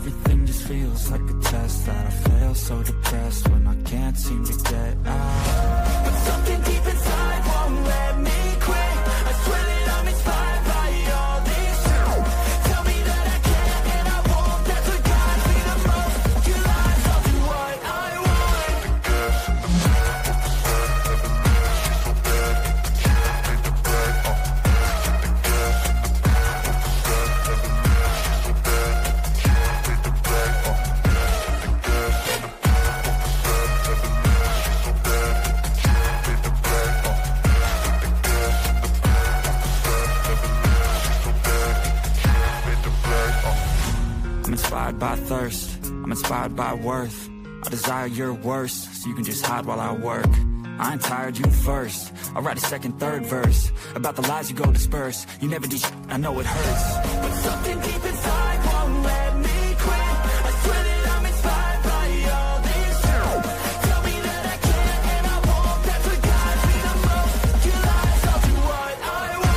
Everything just feels like a test that I fail, so depressed when I can't seem to get out. But something deep inside won't let me quit. I swear that I'm inspired by all this shit. Tell me that I can't and I won't. That's what guides me the most. Your lies, I'll do what I want. I'm inspired by thirst, I'm inspired by worth. I desire your worst, so you can just hide while I work. I ain't tired, you first. I'll write a second, third verse about the lies you go disperse. You never did I know it hurts. But something deep inside won't let me quit. I swear that I'm inspired by all this shit. Tell me that I can't and I won't. That's what guides me the most. Your lies, I'll do what I want.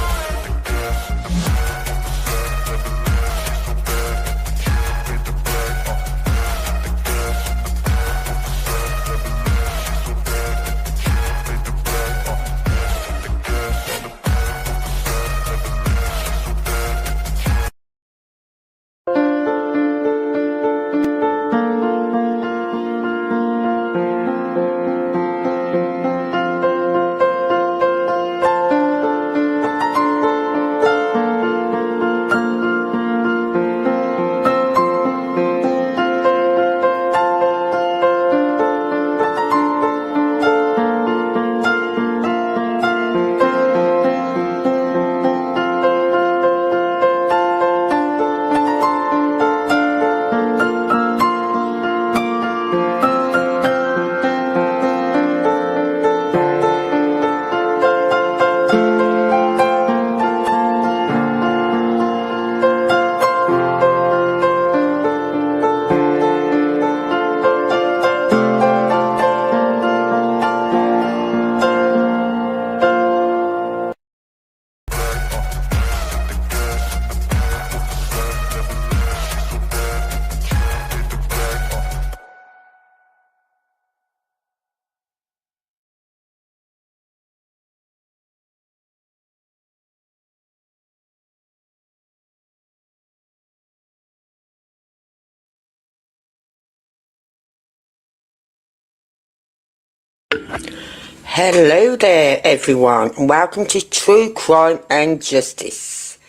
Hello there everyone, and welcome to True Crime and Justice.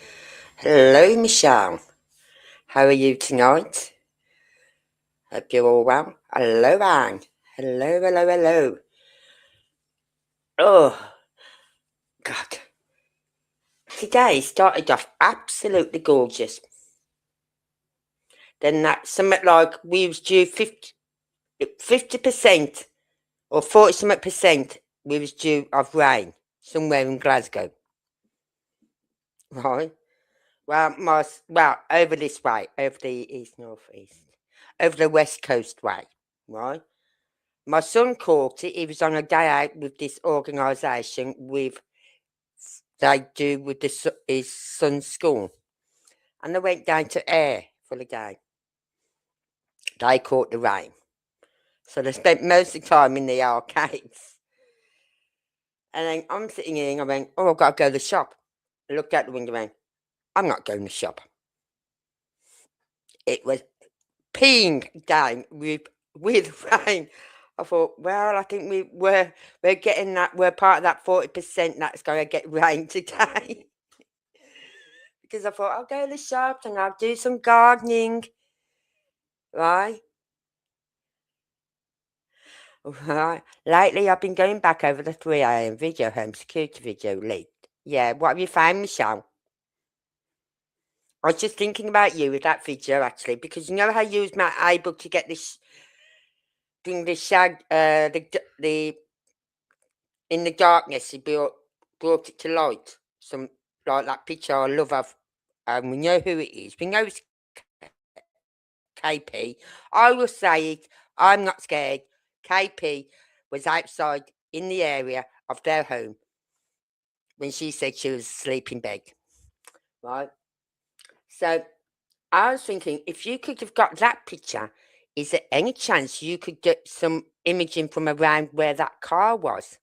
Hello Michelle, how are you tonight? Hope you're all well. Hello Anne, hello. Oh God, today started off absolutely gorgeous. Then that's something like we was due 50% or 40% we was due of rain somewhere in Glasgow, right? Well, over this way, over the northeast, over the west coast way, right? My son caught it. He was on a day out with this organisation they do with his son's school. And they went down to Ayr for the day. They caught the rain. So they spent most of the time in the arcades. And then I'm sitting here and I went, oh, I've got to go to the shop. I looked out the window and went, I'm not going to the shop. It was peeing down with rain. I thought, well, I think we're getting that. We're part of that 40% that's going to get rain today. Because I thought I'll go to the shop and I'll do some gardening, right? Lately, I've been going back over the 3 a.m. video home security video leaked. Yeah, what have you found, Michelle? I was just thinking about you with that video, actually, because you know how you was able to get this thing, the in the darkness, he brought it to light. Some like that picture I love of, we know who it is. We know it's KP. I will say it. I'm not scared. KP was outside in the area of their home when she said she was asleep in bed. Right? So I was thinking, if you could have got that picture, is there any chance you could get some imaging from around where that car was?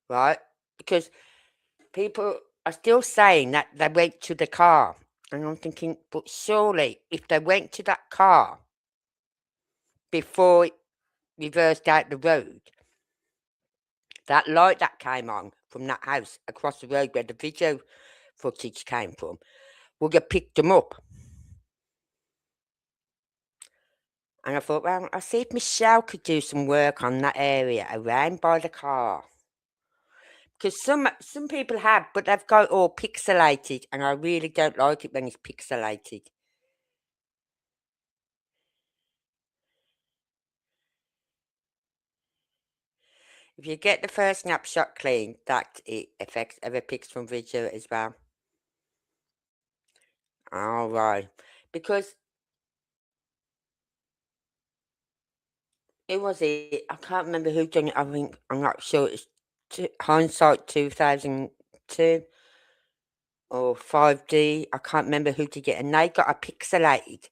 Right? Because people are still saying that they went to the car. And I'm thinking, but surely if they went to that car before it reversed out the road, that light that came on from that house across the road where the video footage came from would have picked them up. And I thought, well, I'll see if Michelle could do some work on that area around by the car. Because some people have, but they've got it all pixelated, and I really don't like it when it's pixelated. If you get the first snapshot clean, that it affects other pics from video as well. All right, because it was it. I can't remember who done it. I think I'm not sure. It's hindsight 2002 or 5D. I can't remember who did it, and they got a pixelated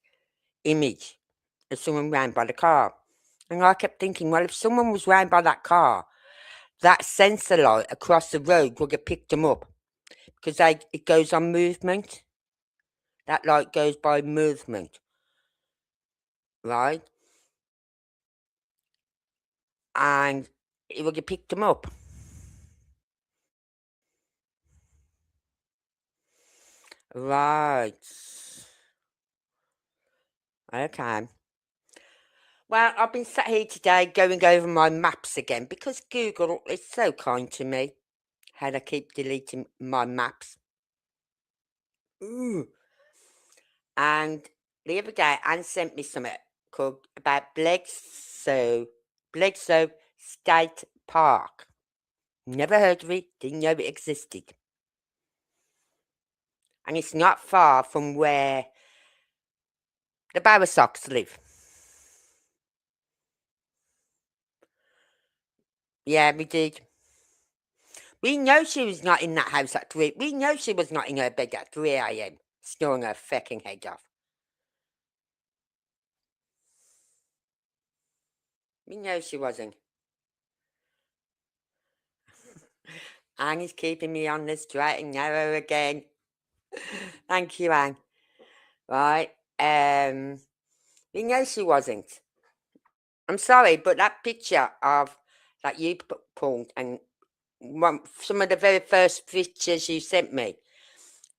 image of someone round by the car. And I kept thinking, well, if someone was round by that car, that sensor light across the road would have picked them up because it goes on movement. That light goes by movement, right? And it would have picked them up. Right. Okay. Well, I've been sat here today going over my maps again because Google is so kind to me. How they keep deleting my maps. Ooh. And the other day, Anne sent me something called about Bledsoe State Park. Never heard of it, didn't know it existed. And it's not far from where the Bowersox live. Yeah, we did. We know she was not in that house at 3. We know she was not in her bed at 3 a.m. snoring her fucking head off. We know she wasn't. Anne is keeping me on the straight and narrow again. Thank you, Anne. Right. We know she wasn't. I'm sorry, but that picture of that you pulled and some of the very first pictures you sent me,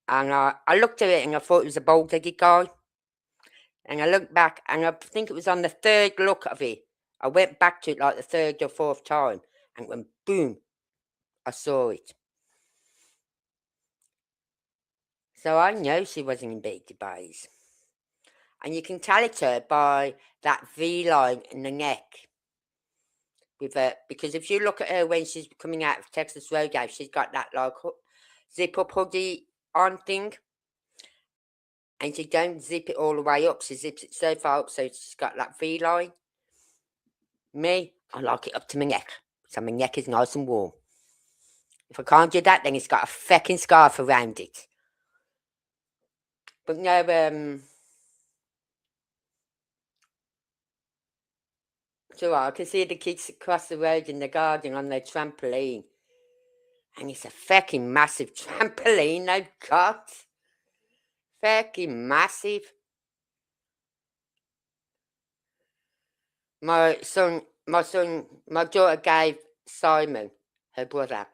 and I looked at it and I thought it was a bald-headed guy. And I looked back and I think it was on the third look of it. I went back to it like the third or fourth time and went boom, I saw it. So I know she wasn't in Beatty Bays. And you can tell it's her by that V line in the neck. With her, because if you look at her when she's coming out of Texas Roadhouse, she's got that like zip up hoodie on thing. And she don't zip it all the way up. She zips it so far up so she's got that V line. Me, I like it up to my neck. So my neck is nice and warm. If I can't do that, then it's got a fecking scarf around it. But no, so I can see the kids across the road in the garden on their trampoline. And it's a fecking massive trampoline they've got. Fecking massive. My daughter gave Simon, her brother,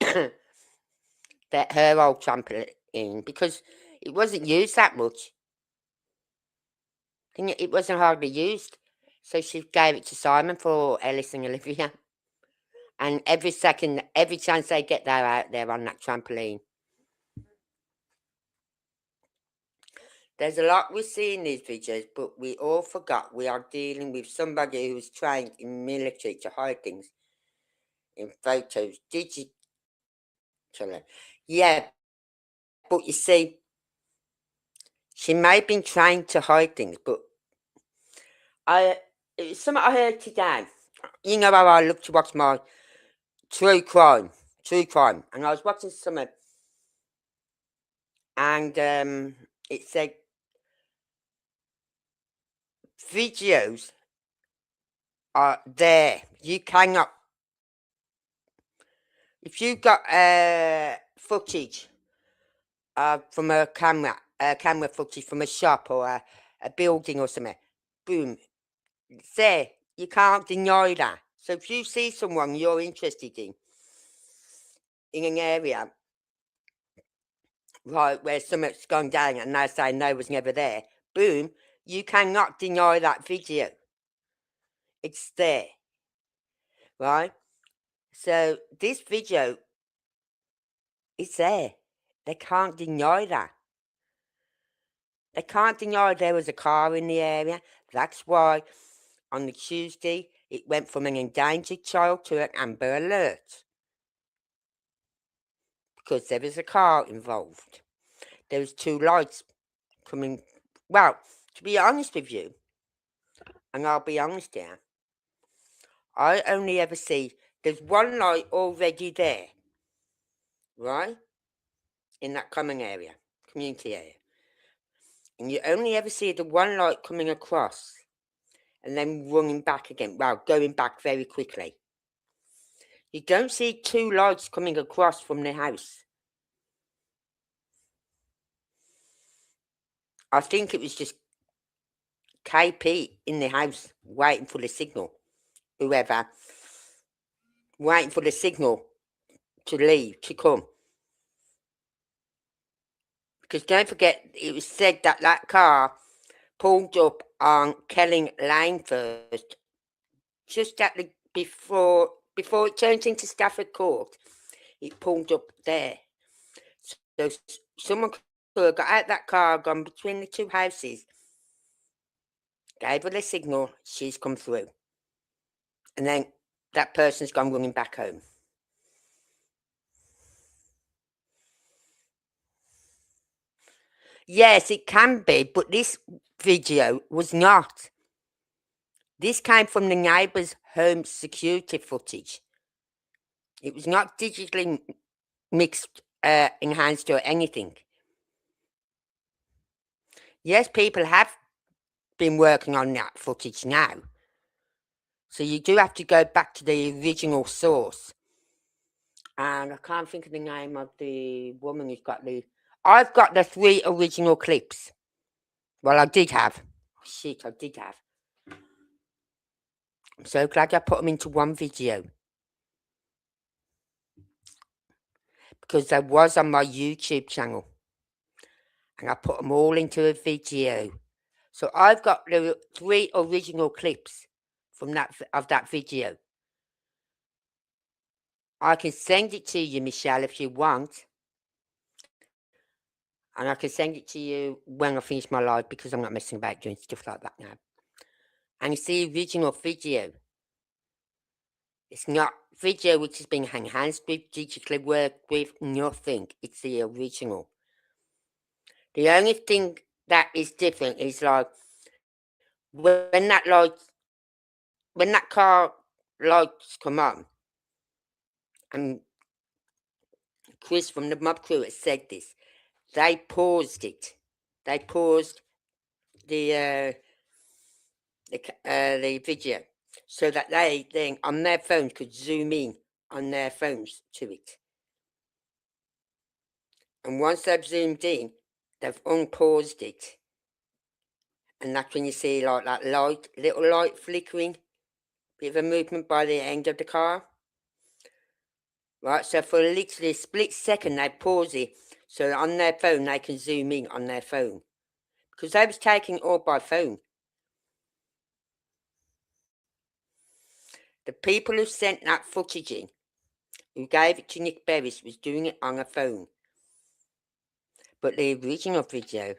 her old trampoline because it wasn't used that much. It wasn't hardly used. So she gave it to Simon for Ellis and Olivia. And every chance they get, they're out there on that trampoline. There's a lot we see in these videos, but we all forgot we are dealing with somebody who's trained in military to hide things in photos digitally. Yeah, but you see, she may have been trained to hide things, but it was something I heard today. You know how I look to watch my true crime, and I was watching something and it said videos are there. You cannot. If you got footage from a camera footage from a shop or a building or something, boom, it's there. You can't deny that. So if you see someone you're interested in an area, right, where something's gone down and they say no, was never there, boom, you cannot deny that video. It's there, right? So this video is there. They can't deny that. They can't deny there was a car in the area. That's why on the Tuesday it went from an endangered child to an Amber Alert. Because there was a car involved. There was 2 lights coming. Well, to be honest with you, and I'll be honest here, I only ever see there's 1 light already there, right? In that common area, community area. And you only ever see the 1 light coming across and then running back again. Well, going back very quickly. You don't see 2 lights coming across from the house. I think it was just KP in the house waiting for the signal. Whoever. Waiting for the signal to leave, to come. Because don't forget, it was said that that car pulled up on Kelling Lane first. Just at the before it turns into Stafford Court, it pulled up there. So someone could have got out that car, gone between the 2 houses, gave her the signal, she's come through. And then that person's gone running back home. Yes, it can be, but this video was not. This came from the neighbour's home security footage. It was not digitally mixed, enhanced or anything. Yes, people have been working on that footage now. So you do have to go back to the original source. And I can't think of the name of the woman who's got the... I've got the 3 original clips. Well, I did have. Shit, I did have. I'm so glad I put them into one video. Because they was on my YouTube channel. And I put them all into a video. So I've got the 3 original clips from that video. I can send it to you, Michelle, if you want. And I can send it to you when I finish my live, because I'm not messing about doing stuff like that now. And it's the original video. It's not video which has been enhanced with, digitally worked with, nothing. It's the original. The only thing that is different is like when that car lights come on, and Chris from the mob crew has said this, they paused it. They paused the video so that they then on their phone could zoom in on their phones to it. And once they've zoomed in, they've unpaused it. And that's when you see like that little light flickering, bit of a movement by the end of the car. Right, so for literally a split second they pause it so that on their phone they can zoom in on their phone. Because they was taking it all by phone. The people who sent that footage in, who gave it to Nick Berris, was doing it on a phone. But the original video,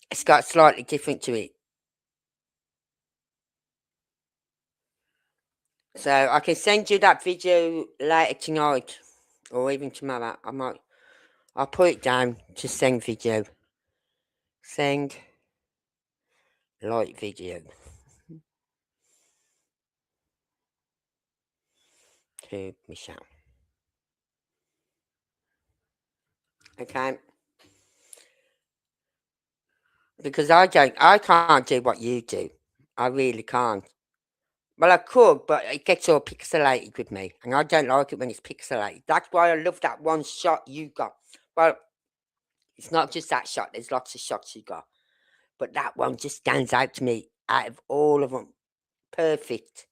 it's got slightly different to it. So I can send you that video later tonight, or even tomorrow. I'll put it down to send video. Send light video to Michelle. Okay? Because I can't do what you do. I really can't. Well, I could, but it gets all pixelated with me, and I don't like it when it's pixelated. That's why I love that one shot you got. Well, it's not just that shot. There's lots of shots you got, but that one just stands out to me out of all of them. Perfect.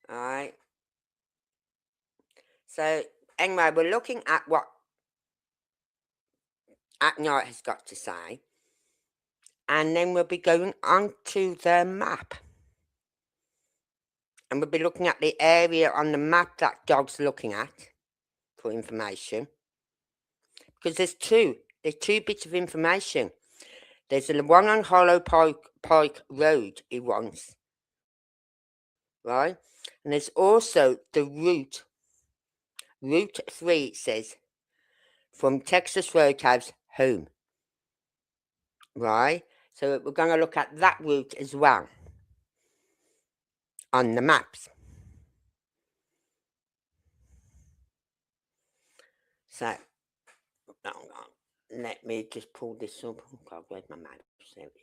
All right. So anyway, we're looking at what AtNight has got to say, and then we'll be going on to the map. And we'll be looking at the area on the map that Dog's looking at for information. Because there's two bits of information. There's the one on Hollow Pike Road he wants, right? And there's also the route 3, it says, from Texas Roadhouse home, right? So we're going to look at that route as well on the maps. So, let me just pull this up. Oh God, where's my map? There it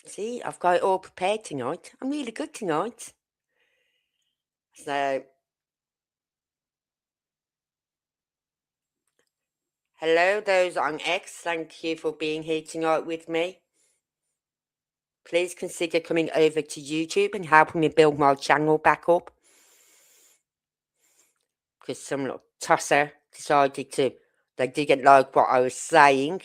is. See, I've got it all prepared tonight. I'm really good tonight. So, hello, those on X. Thank you for being here tonight with me. Please consider coming over to YouTube and helping me build my channel back up. Because some little tosser decided they didn't like what I was saying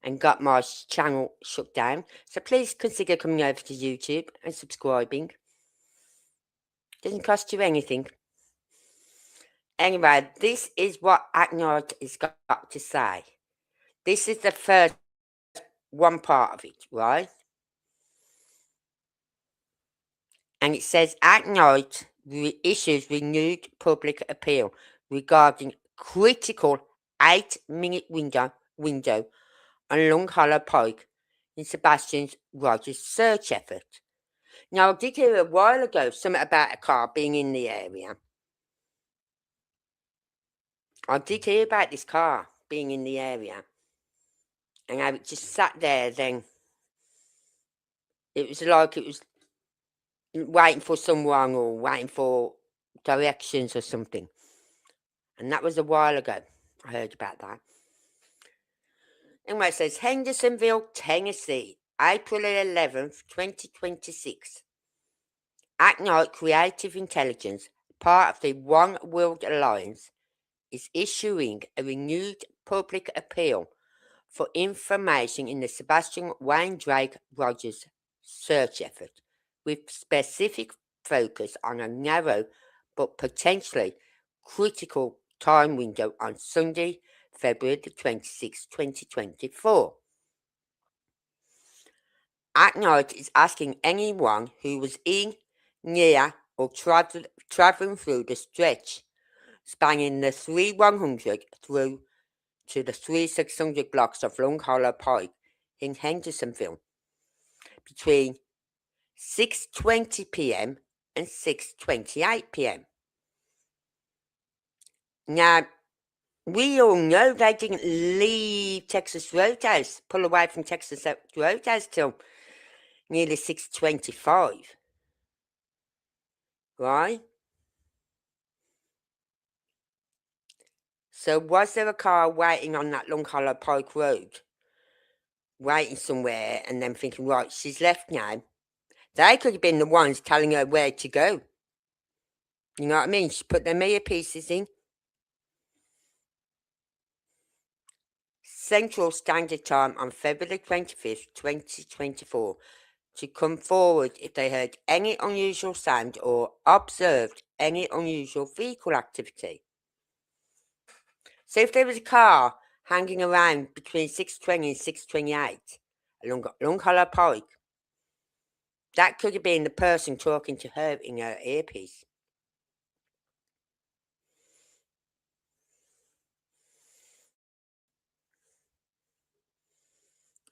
and got my channel shut down. So please consider coming over to YouTube and subscribing. Doesn't cost you anything. Anyway, this is what AtNight has got to say. This is the first one part of it, right? And it says AtNight issues renewed public appeal regarding critical 8-minute window on Long Hollow Pike in Sebastian's Rogers search effort. Now, I did hear a while ago something about a car being in the area. I did hear about this car being in the area. And I just sat there then. It was like it was waiting for someone or waiting for directions or something. And that was a while ago. I heard about that. Anyway, it says Hendersonville, Tennessee, April 11th, 2026. AtNight Creative Intelligence, part of the One World Alliance, is issuing a renewed public appeal for information in the Sebastian Wayne Drake Rogers search effort, with specific focus on a narrow but potentially critical time window on Sunday, February the 26th, 2024. AtNight is asking anyone who was in, near, or traveling through the stretch spanning the 3100 through to the 3600 blocks of Long Hollow Pike in Hendersonville between 6:20 p.m. and 6:28 p.m. Now, we all know they didn't leave Texas Roadhouse, pull away from Texas Roadhouse till nearly 6:25, right? So was there a car waiting on that Long Hollow Pike Road, waiting somewhere and then thinking, right, she's left now? They could have been the ones telling her where to go. You know what I mean? She put their earpieces in. Central Standard Time on February 25th, 2024, to come forward if they heard any unusual sound or observed any unusual vehicle activity. So if there was a car hanging around between 6:20 and 6:28 along Long Hollow Pike, that could have been the person talking to her in her earpiece.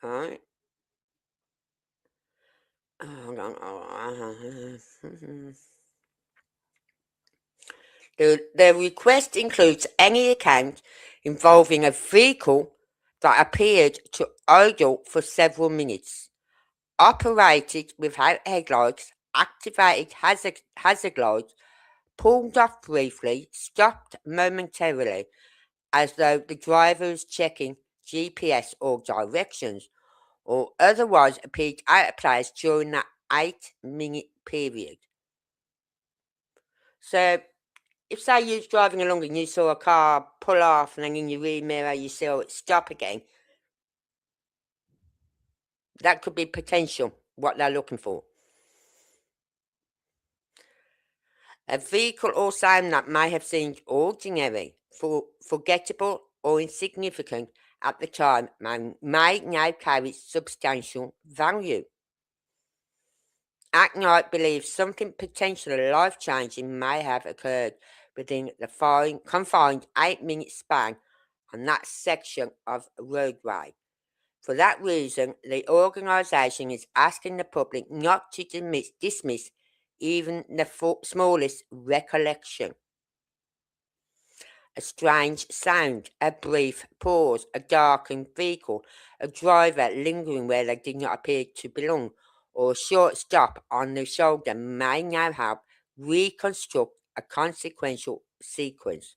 Alright. Hold on, The request includes any account involving a vehicle that appeared to idle for several minutes, operated without headlights, activated hazard lights, pulled off briefly, stopped momentarily, as though the driver was checking GPS or directions, or otherwise appeared out of place during that 8-minute period. So, if say you was driving along and you saw a car pull off and then in your rear mirror you saw it stop again, that could be potential, what they're looking for. A vehicle or sound that may have seemed ordinary, forgettable or insignificant at the time may now carry substantial value. AtNight believes something potentially life-changing may have occurred within the confined 8-minute span on that section of roadway. For that reason, the organisation is asking the public not to dismiss even the smallest recollection. A strange sound, a brief pause, a darkened vehicle, a driver lingering where they did not appear to belong, or a short stop on the shoulder may now help reconstruct a consequential sequence.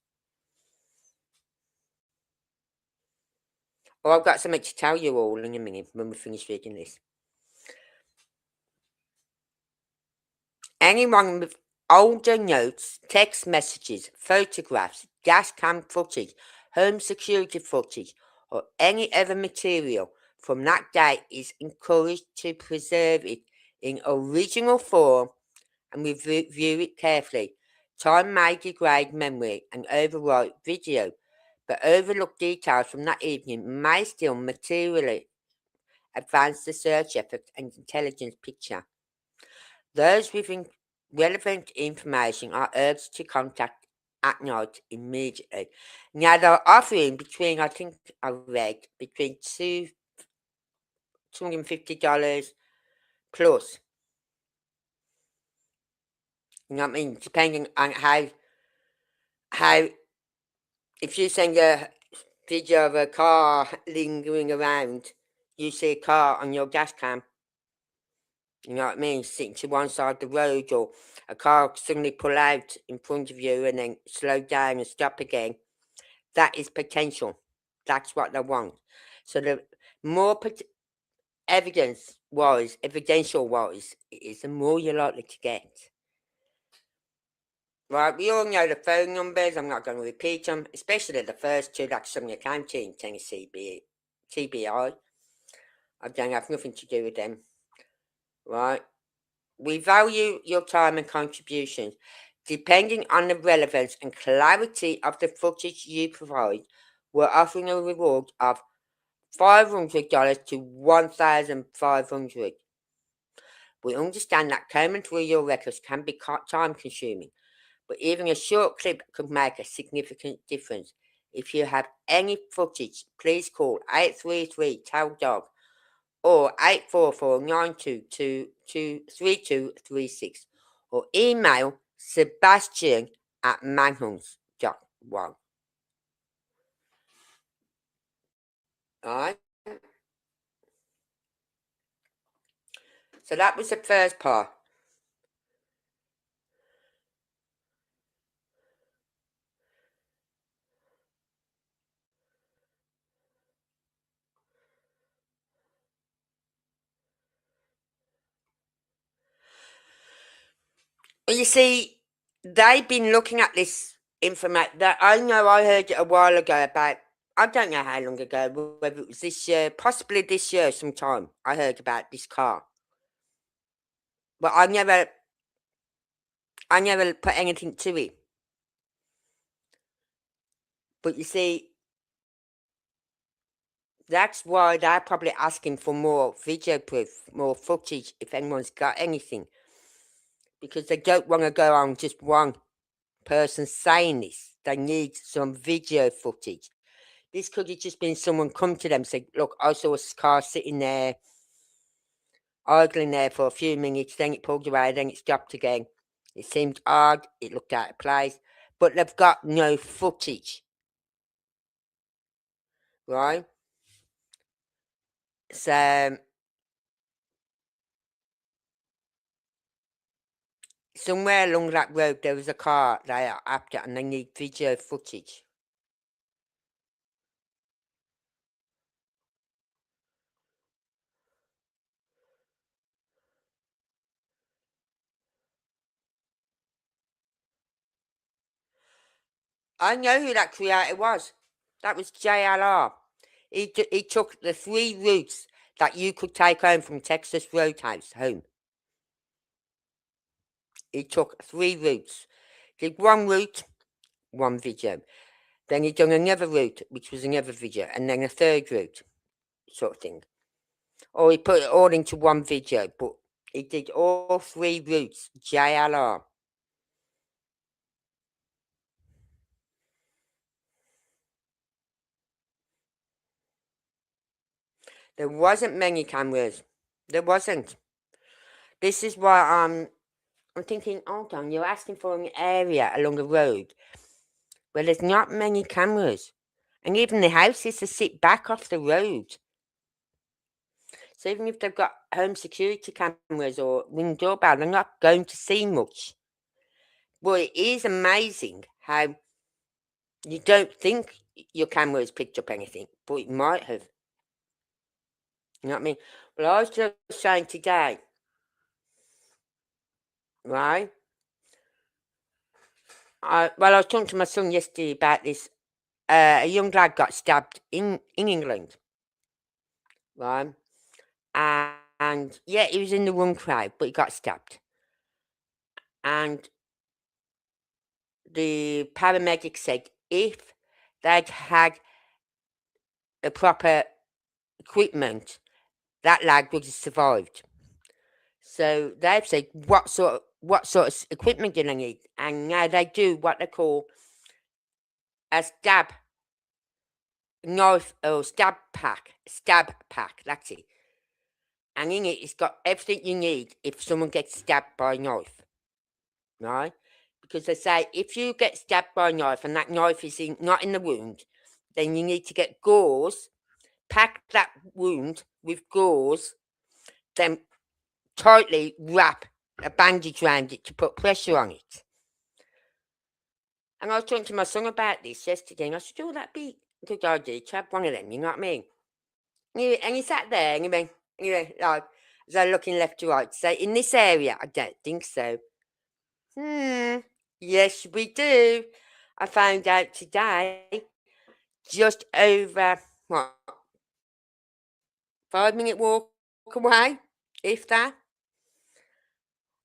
Oh, I've got something to tell you all in a minute when we finish reading this. Anyone with older notes, text messages, photographs, gas cam footage, home security footage, or any other material from that date is encouraged to preserve it in original form and review it carefully. Time may degrade memory and overwrite video, but overlooked details from that evening may still materially advance the search effort and intelligence picture. Those with relevant information are urged to contact AtNight immediately. Now they're offering between, I think I read, between $250 plus. You know what I mean? Depending on how if you send a video of a car lingering around, you see a car on your gas cam. You know what I mean? Sitting to one side of the road, or a car suddenly pull out in front of you and then slow down and stop again. That is potential. That's what they want. So the more evidential wise it is, the more you're likely to get. Right, we all know the phone numbers. I'm not going to repeat them, especially the first two. That's Sumner County in Tennessee, TBI. I don't have nothing to do with them. Right. We value your time and contributions. Depending on the relevance and clarity of the footage you provide, we're offering a reward of $500 to $1,500. We understand that combing through your records can be time consuming, but even a short clip could make a significant difference. If you have any footage, please call 833-TELL-DOG or 844-922-3236 or email Sebastian@manhunt.com. Alright? So that was the first part. Well, you see, they've been looking at this information. That I know I heard it a while ago about, I don't know how long ago, whether it was this year, possibly this year sometime, I heard about this car. But I never put anything to it. But you see, that's why they're probably asking for more video proof, more footage, if anyone's got anything. Because they don't want to go on just one person saying this. They need some video footage. This could have just been someone come to them and say, look, I saw a car sitting there idling there for a few minutes, then it pulled away, then it stopped again. It seemed odd, it looked out of place, but they've got no footage, right? So, somewhere along that road there was a car they are after and they need video footage. I know who that creator was. That was JLR. He took the 3 routes that you could take home from Texas Roadhouse home. He took 3 routes. Did 1 route, 1 video. Then he done another route, which was another video, and then a 3rd route, sort of thing. Or he put it all into 1 video, but he did all 3 routes, JLR. There wasn't many cameras. There wasn't. This is why I'm thinking, hold on, you're asking for an area along a road where there's not many cameras. And even the houses are sit back off the road. So even if they've got home security cameras or ring doorbell, they're not going to see much. But it is amazing how you don't think your camera has picked up anything, but it might have. You know what I mean? Well, I was just saying today, right? I was talking to my son yesterday about this. A young lad got stabbed in England, right? And yeah, he was in the wrong crowd, but he got stabbed. And the paramedic said if they'd had the proper equipment, that lad would have survived. So they've said, what sort of equipment do they need? And now they do what they call a stab knife or stab pack. That's it. And in it, it's got everything you need if someone gets stabbed by a knife, right? Because they say if you get stabbed by a knife and that knife is not in the wound, then you need to get gauze, pack that wound with gauze, then tightly wrap a bandage around it to put pressure on it. And I was talking to my son about this yesterday, and I said, oh, that'd be a good idea to have one of them, you know what I mean? And he sat there and he went, like, as I looking left to right, say, in this area, I don't think so. Yes, we do. I found out today, just over, 5-minute walk away, if that.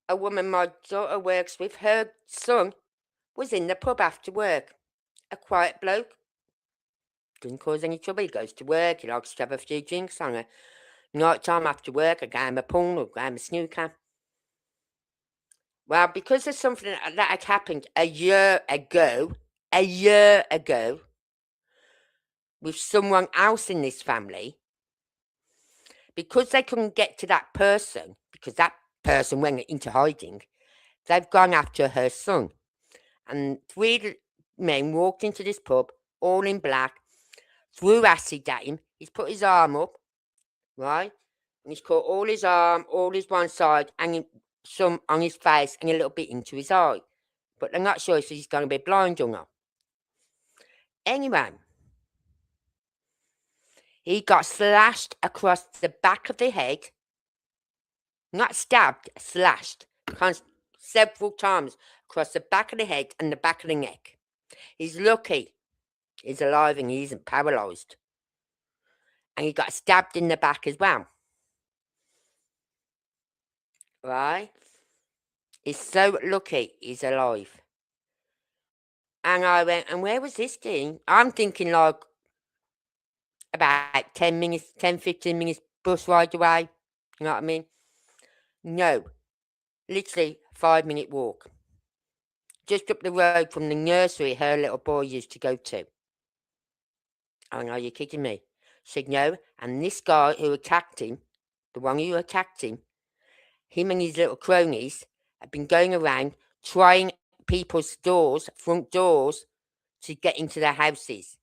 A woman my daughter works with, her son was in the pub after work. A quiet bloke. Didn't cause any trouble. He goes to work. He likes to have a few drinks on a night time after work, a game of pool or a game of snooker. Well, because of something that had happened a year ago, with someone else in this family, because they couldn't get to that person, because that person went into hiding, they've gone after her son. And 3 men walked into this pub, all in black, threw acid at him. He's put his arm up, right? And he's caught all his arm, all his one side, and some on his face, and a little bit into his eye. But they're not sure if he's going to be blind or not. Anyway, he got slashed across the back of the head. Not stabbed, slashed. Several times across the back of the head and the back of the neck. He's lucky he's alive and he isn't paralysed. And he got stabbed in the back as well. Right? He's so lucky he's alive. And I went, and where was this thing? I'm thinking like about 10 minutes, 10, 15 minutes bus ride away. You know what I mean? No. Literally 5-minute walk. Just up the road from the nursery her little boy used to go to. Oh, no, you're kidding me. She said, no. And this guy who attacked him, the one who attacked him, him and his little cronies have been going around trying people's doors, front doors, to get into their houses.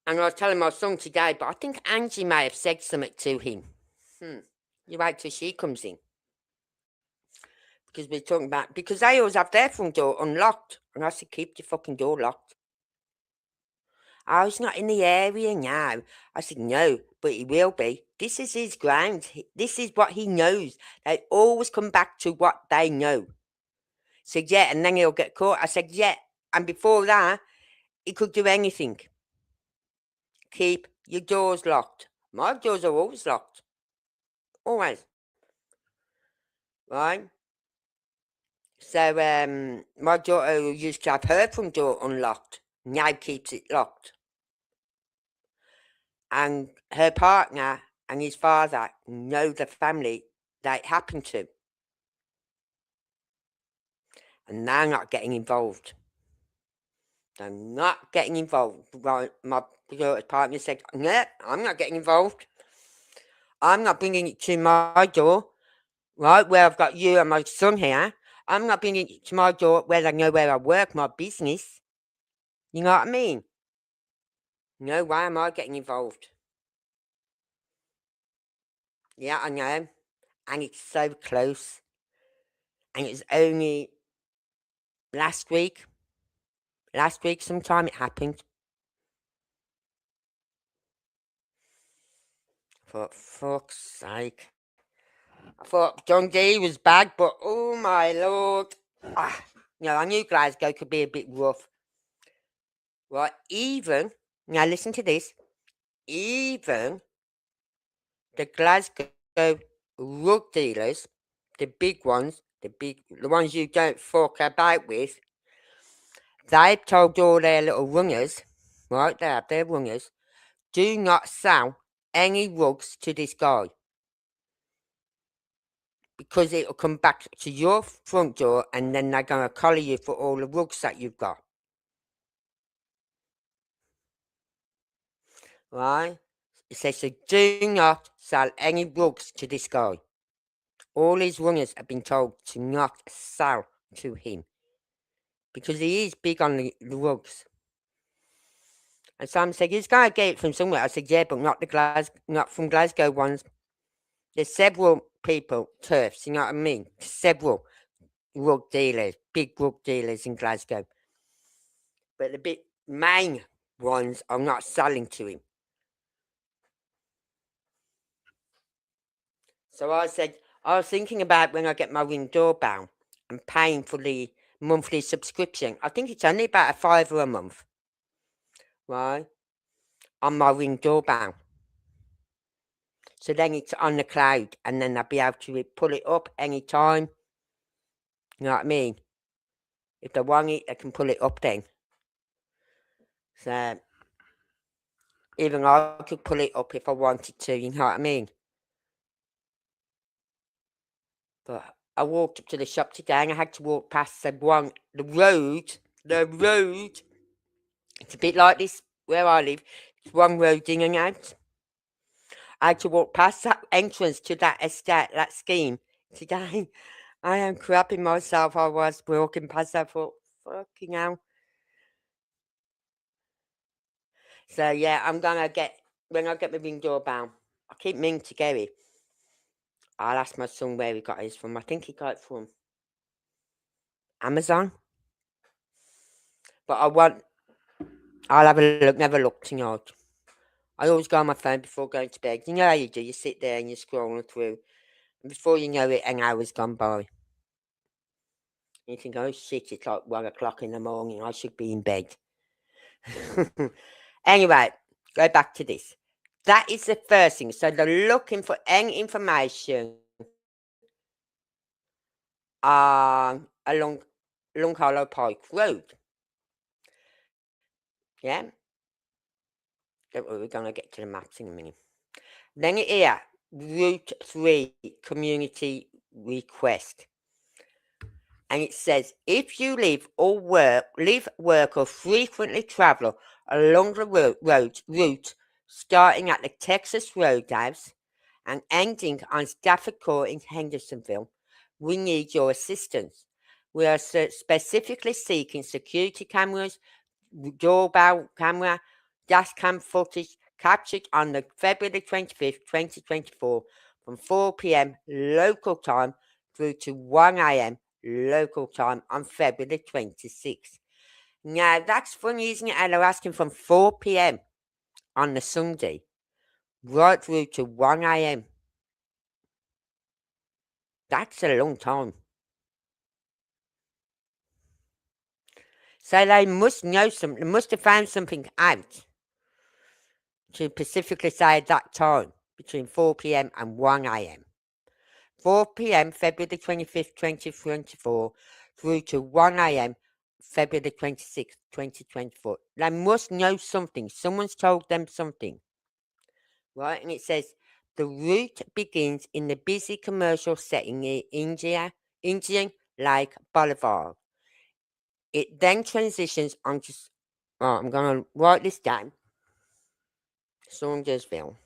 And I was telling my son today, but I think Angie may have said something to him. You wait till she comes in. Because we're talking about, because they always have their front door unlocked. And I said, keep your fucking door locked. Oh, he's not in the area now. I said, no, but he will be. This is his ground. This is what he knows. They always come back to what they know. Said, yeah, and then he'll get caught. I said, yeah, and before that, he could do anything. Keep your doors locked. My doors are always locked. Always. Right? So, my daughter used to have her front door unlocked. Now keeps it locked. And her partner and his father know the family that it happened to. And they're not getting involved. They're not getting involved. My daughter's partner said, no, I'm not getting involved. I'm not bringing it to my door, right, where I've got you and my son here. I'm not bringing it to my door where they know where I work, my business. You know what I mean? No, why am I getting involved? Yeah, I know. And it's so close. And it's only last week sometime it happened. For fuck's sake. I thought Dundee was bad, but oh my lord. I knew Glasgow could be a bit rough. Right, now listen to this, even the Glasgow rug dealers, the big ones, the ones you don't fuck about with, they've told all their little runners, right, they have their runners, do not sell any rugs to this guy. Because it'll come back to your front door and then they're going to collar you for all the rugs that you've got. Right? It says, so do not sell any rugs to this guy. All his runners have been told to not sell to him. Because he is big on the rugs. And Sam said, he's going to get it from somewhere. I said, yeah, but not from Glasgow ones. There's several people, turfs, you know what I mean? Several rug dealers, big rug dealers in Glasgow. But the big main ones are not selling to him. So I said, I was thinking about when I get my Ring doorbell and paying for the monthly subscription. I think it's only about £5 a month, right, on my Ring doorbell. So then it's on the cloud and then I'll be able to pull it up anytime. You know what I mean? If they want it, they can pull it up then. So even I could pull it up if I wanted to, you know what I mean? But I walked up to the shop today and I had to walk past the road. It's a bit like this where I live. It's one road in and out. I had to walk past that entrance to that estate, that scheme today. I am crapping myself. I was walking past that for fucking hell. So yeah, I'm gonna when I get my Ring doorbell, I keep meaning to get it. I'll ask my son where he got his from. I think he got it from Amazon. But I'll have a look, never look tonight. I always go on my phone before going to bed. You know how you do, you sit there and you're scrolling through. And before you know it, an hour's gone by. You think, oh shit, it's like 1 o'clock in the morning, I should be in bed. Anyway, go back to this. That is the first thing. So they're looking for any information along Hollow Pike Road. Yeah? We're going to get to the maps in a minute. Then here, Route 3 Community Request. And it says, if you live, work, or frequently travel along the route starting at the Texas Roadhouse and ending on Stafford Court in Hendersonville. We need your assistance. We are specifically seeking security cameras, doorbell camera, dash cam footage captured on the February 25th, 2024 from 4 p.m. local time through to 1 a.m. local time on February 26th. Now, that's funny, isn't it? And they're asking from 4 p.m. on the Sunday right through to 1 a.m. That's a long time. So they must know something, they must have found something out to specifically say at that time between 4 p.m. and 1 a.m. 4 p.m. February 25th, 2024 through to 1 a.m. February 26th, 2024. They must know something. Someone's told them something. Right? And it says the route begins in the busy commercial setting near Indian Lake Boulevard. It then transitions onto. Oh, I'm going to write this down. Saundersville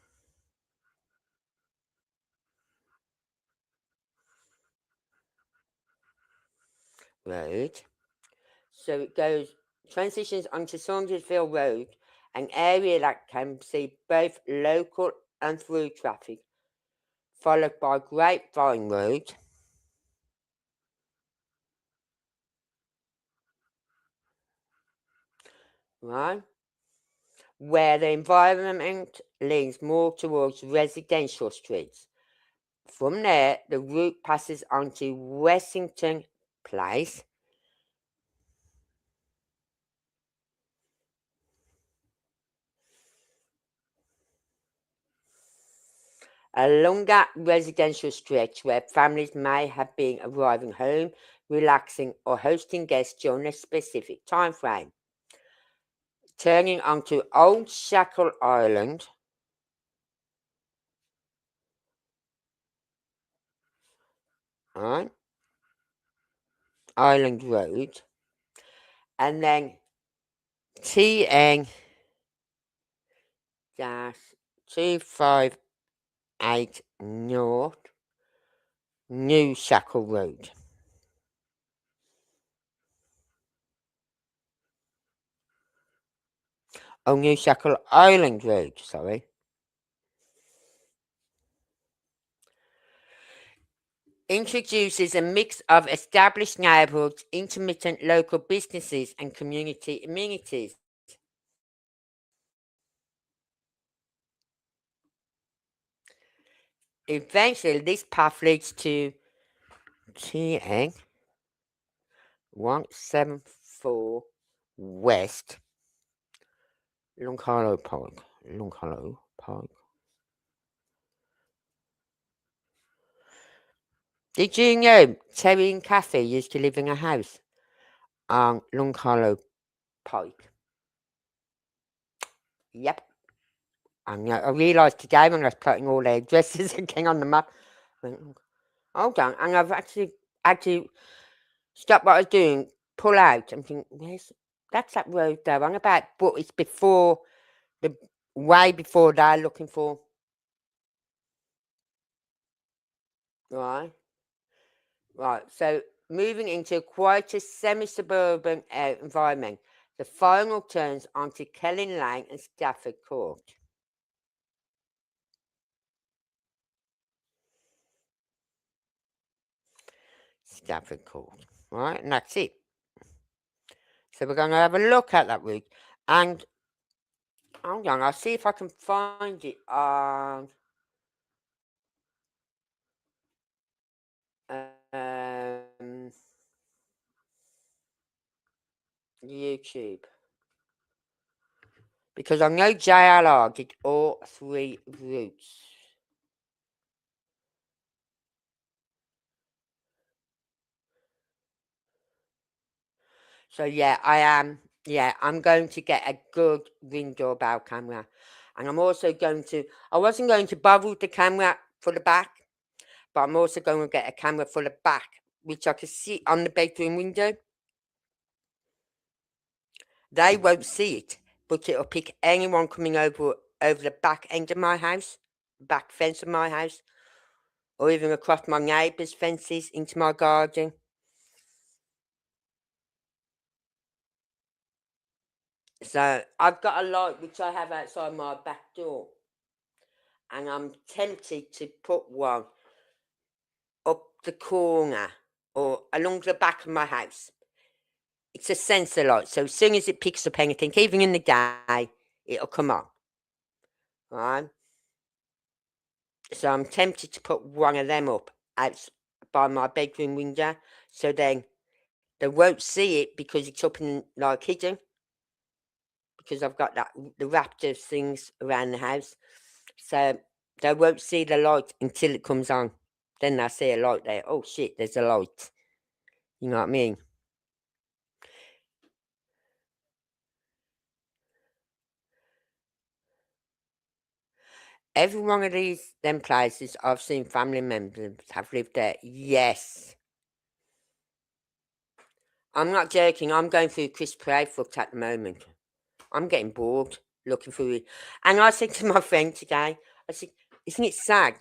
Road. So it goes, transitions onto Saundersville Road, an area that can see both local and through traffic, followed by Grapevine Road. Right? Where the environment leans more towards residential streets. From there, the route passes onto Wessington Place, a longer residential stretch where families may have been arriving home, relaxing, or hosting guests during a specific time frame. Turning onto Old Shackle Island, right? Island Road, and then TN 258 North, New Shackle Road. Oh, New Shackle Island Road, sorry. Introduces a mix of established neighborhoods, intermittent local businesses, and community amenities. Eventually, this path leads to TN 174 West, Longhollow Park. Longhollow Park. Did you know Terry and Kathy used to live in a house on Longhollow Pike? Yep. And I realised today when I was putting all their addresses again on the map, I went, hold on, and I've actually had to stop what I was doing, pull out, and think, that's that road they're on about, but it's before the way before they're looking for, right? Right. So moving into quite a semi-suburban environment, the final turns onto Kelling Lane and Stafford Court. Stafford Court, right? And that's it. So we're going to have a look at that route. And hold on, I'll see if I can find it on um, YouTube. Because I know JLR did all three routes. So yeah, I am. Yeah, I'm going to get a good Ring doorbell camera, and I'm also going to. I wasn't going to bother with the camera for the back, but I'm also going to get a camera for the back, which I can see on the bedroom window. They won't see it, but it'll pick anyone coming over the back end of my house. back fence of my house, or even across my neighbours' fences into my garden. So I've got a light which I have outside my back door, and I'm tempted to put one up the corner or along the back of my house. It's a sensor light, so as soon as it picks up anything, even in the day, it'll come on. Right? So I'm tempted to put one of them up out by my bedroom window, so then they won't see it because it's up in like hidden. Because I've got the Raptors things around the house, so they won't see the light until it comes on. Then they see a light there. Oh shit, there's a light. You know what I mean? Every one of them places I've seen family members have lived there. Yes. I'm not joking. I'm going through Chris Playfoot at the moment. I'm getting bored looking through it. And I said to my friend today, I said, isn't it sad?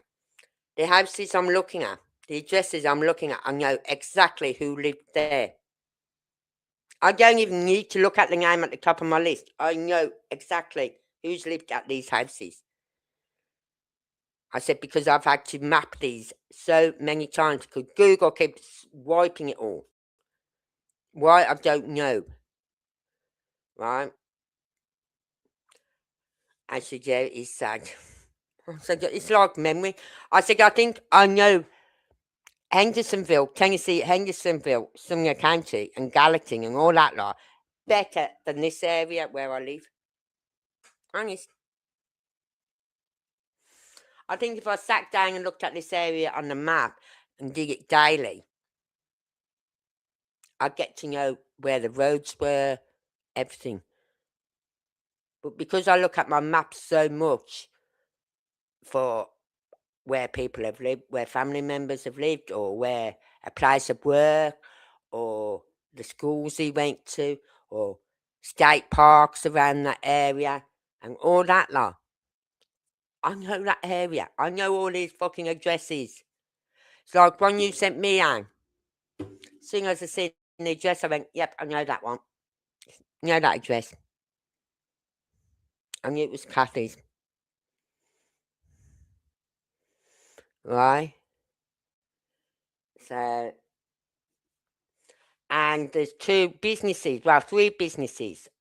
The houses I'm looking at, the addresses I'm looking at, I know exactly who lived there. I don't even need to look at the name at the top of my list. I know exactly who's lived at these houses. I said, because I've had to map these so many times because Google keeps wiping it all. Why, I don't know. Right? I said, yeah, it's sad. I said, it's like memory. I said, I think I know Hendersonville, Tennessee, Hendersonville, Sumner County, and Gallatin, and all that lot better than this area where I live. Honest. I think if I sat down and looked at this area on the map and did it daily, I'd get to know where the roads were, everything. But because I look at my maps so much for where people have lived, where family members have lived, or where a place of work, or the schools he went to, or state parks around that area, and all that lot. I know that area. I know all these fucking addresses. It's like one you sent me on. As soon as I seen the address, I went, yep, I know that one. I know that address. I knew it was Kathy's. Right? So, and there's three businesses.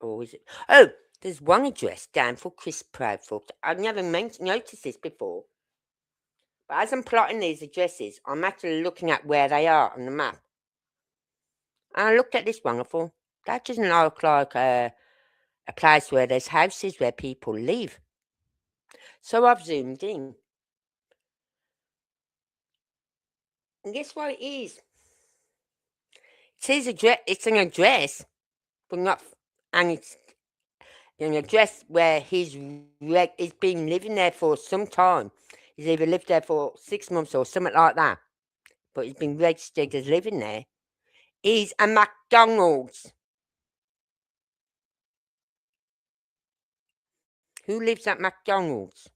Or is it? Oh, there's one address down for Chris Proudfoot. I've never noticed this before. But as I'm plotting these addresses, I'm actually looking at where they are on the map. And I looked at this one, I thought, that doesn't look like a place where there's houses where people live. So I've zoomed in. And guess what it is? It's an address, but not, and it's an address where he's been living there for some time. He's either lived there for 6 months or something like that, but he's been registered as living there. Is a McDonald's. Who lives at McDonald's?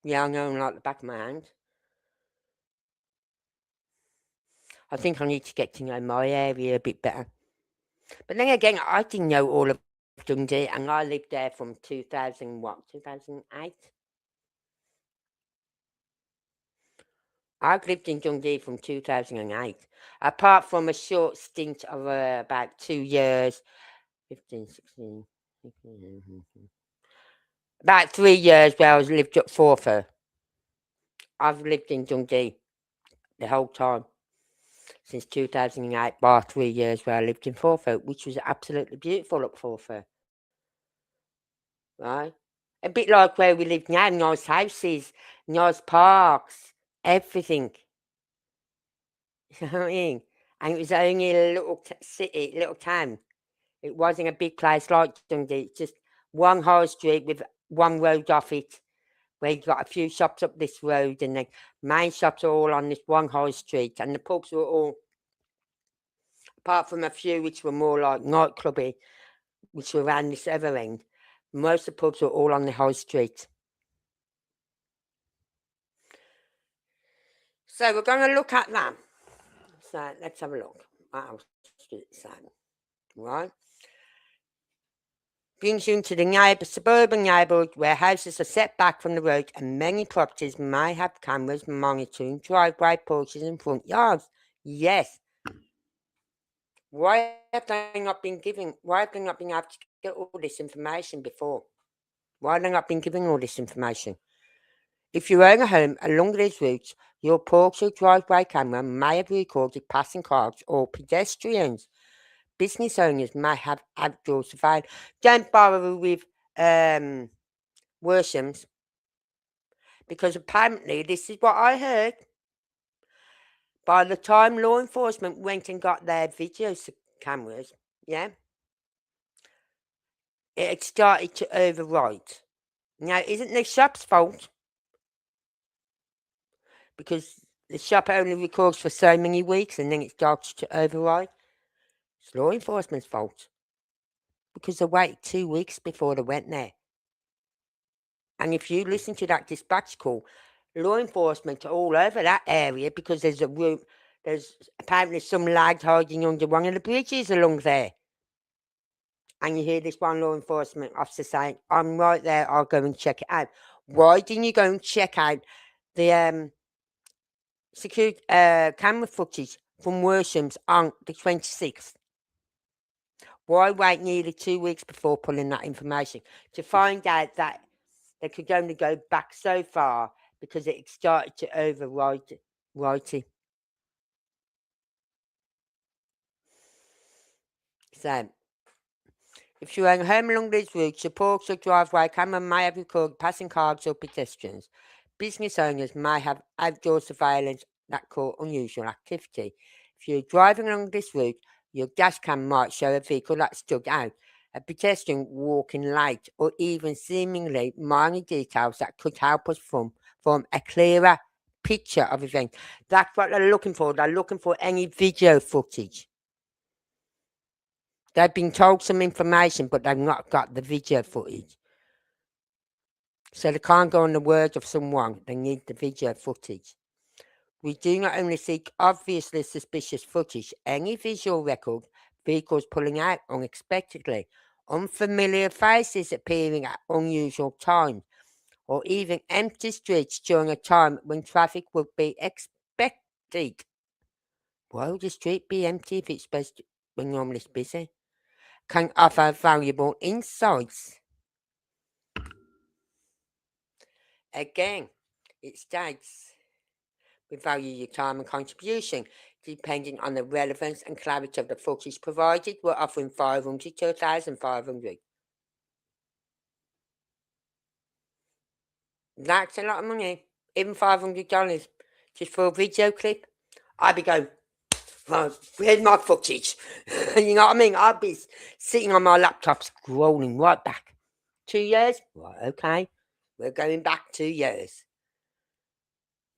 Yeah, I know him like the back of my hand. I think I need to get to know my area a bit better. But then again, I didn't know all of Dundee, and I lived there from 2008? I've lived in Dundee from 2008, apart from a short stint of about 2 years, 15, 16, 15, about 3 years where I lived at Forfar. I've lived in Dundee the whole time, since 2008, bar 3 years where I lived in Forfar, which was absolutely beautiful at Forfar. Right? A bit like where we live now, nice houses, nice parks, everything. You know what I mean? And it was only a little city, little town. It wasn't a big place like Dundee. It's just one high street with one road off it, where you got a few shops up this road, and the main shops are all on this one high street, and the pubs were all, apart from a few which were more like nightclubby, which were around this other end, Most of the pubs are all on the high street. So we're going to look at that. So let's have a look. What else did it say? Right. Brings you into the suburban neighbourhood where houses are set back from the road and many properties may have cameras monitoring driveway porches and front yards. Yes. Why have they not been able to get all this information before? Why have they not been giving all this information? If you own a home along these routes, your porch or driveway camera may have recorded passing cars or pedestrians. Business owners may have outdoor surveillance. Don't bother with Worshams, because apparently this is what I heard. By the time law enforcement went and got their video cameras, yeah, it had started to override. Now, isn't the shop's fault? Because the shop only records for so many weeks and then it starts to override. It's law enforcement's fault. Because they waited 2 weeks before they went there. And if you listen to that dispatch call, law enforcement are all over that area because there's apparently some lad hiding under one of the bridges along there. And you hear this one law enforcement officer saying, I'm right there, I'll go and check it out. Why didn't you go and check out the security camera footage from Worshams on the 26th? Why wait nearly 2 weeks before pulling that information to find out that they could only go back so far because it started to override it? So, if you own a home along these routes, your porch or driveway camera may have recorded passing cars or pedestrians. Business owners may have outdoor surveillance that caught unusual activity. If you're driving along this route, your dash cam might show a vehicle that stuck out, a pedestrian walking late, or even seemingly minor details that could help us form a clearer picture of events. That's what they're looking for. They're looking for any video footage. They've been told some information, but they've not got the video footage. So they can't go on the word of someone. They need the video footage. We do not only seek obviously suspicious footage, any visual record, vehicles pulling out unexpectedly, unfamiliar faces appearing at unusual times, or even empty streets during a time when traffic would be expected. Why would the street be empty if it's supposed to be normally busy? Can offer valuable insights. Again, it states, we value your time and contribution. Depending on the relevance and clarity of the footage provided, we're offering 500 to 1,500. That's a lot of money. Even $500 just for a video clip. I'd be going, well, where's my footage? You know what I mean? I'd be sitting on my laptop scrolling right back. 2 years? Right, okay. We're going back 2 years.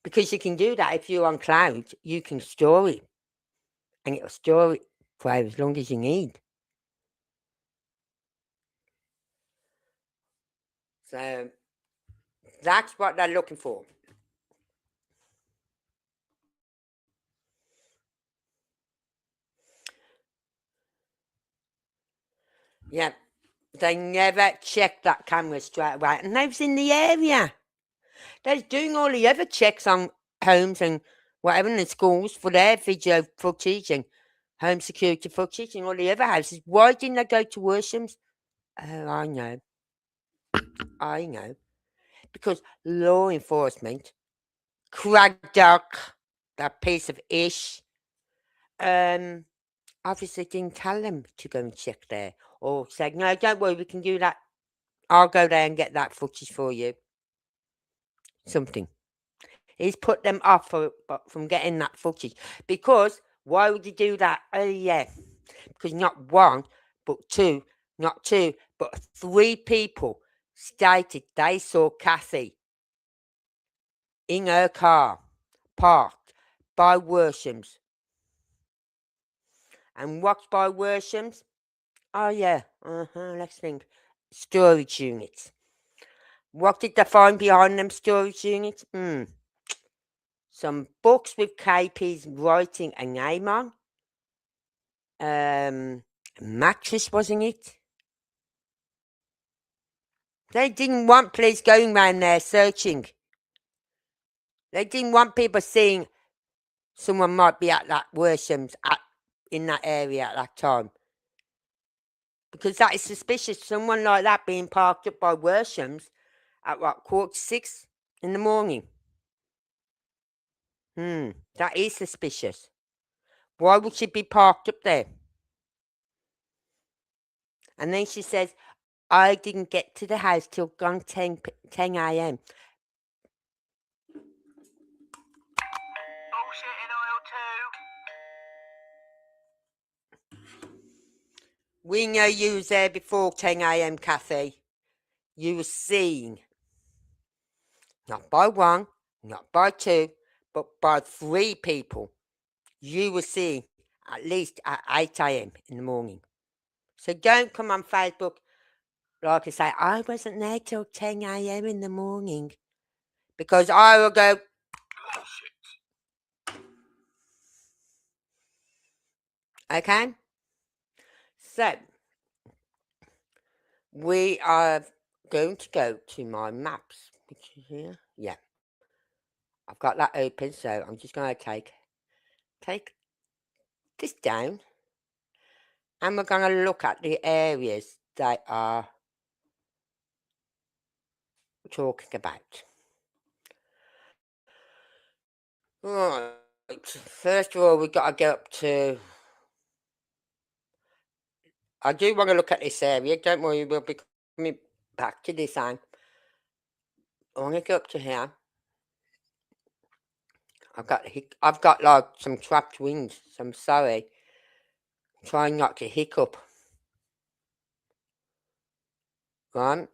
Because you can do that if you're on cloud, you can store it. And it'll store it for as long as you need. So that's what they're looking for. Yeah. They never checked that camera straight away. And they was in the area. They're doing all the other checks on homes and whatever in the schools for their video footage and home security footage and all the other houses. Why didn't they go to Worshams? Oh, I know. Because law enforcement, Craddock, that piece of ish, obviously didn't tell them to go and check there. Or said, no, don't worry, we can do that. I'll go there and get that footage for you. Something. He's put them off from getting that footage. Because why would you do that? Oh, yeah. Because not one, but two, not two, but 3 people stated they saw Kathy in her car, parked by Worshams. And what's by Worshams? Oh, yeah. Let's think. storage units. What did they find behind them storage units? Some books with KP's writing a name on. A mattress, wasn't it? They didn't want police going around there searching. They didn't want people seeing someone might be at that Worsham's in that area at that time. Because that is suspicious. Someone like that being parked up by Worsham's at what, 6:15 in the morning? That is suspicious. Why would she be parked up there? And then she says, I didn't get to the house till gone 10 a.m. Bullshit in aisle 2. We know you was there before 10 a.m, Kathy. You were seen. Not by one, not by two, but by 3 people. You were seen at least at 8 a.m. in the morning. So don't come on Facebook like I say, I wasn't there till 10 a.m. in the morning. Because I will go, okay? So, we are going to go to my maps, which is here. Yeah. I've got that open, so I'm just going to take this down. And we're going to look at the areas they are talking about. Right. First of all, we've got to go up to... I do want to look at this area. Don't worry, we'll be coming back to this end. I want to go up to here. I've got like some trapped wings. So I'm sorry. I'm trying not to hiccup. Right.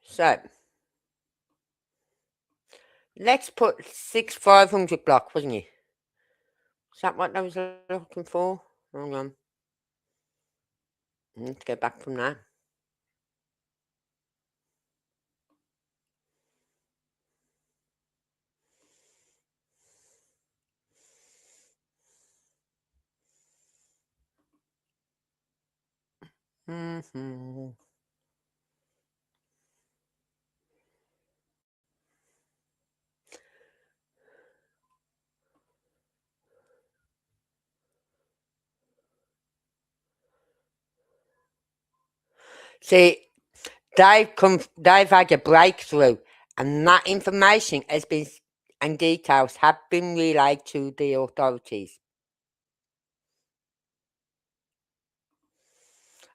So let's put 500 block, wasn't it? Is that what I was looking for? Hang on. Let's go back from that. See, they've had a breakthrough, and that information has been and details have been relayed to the authorities.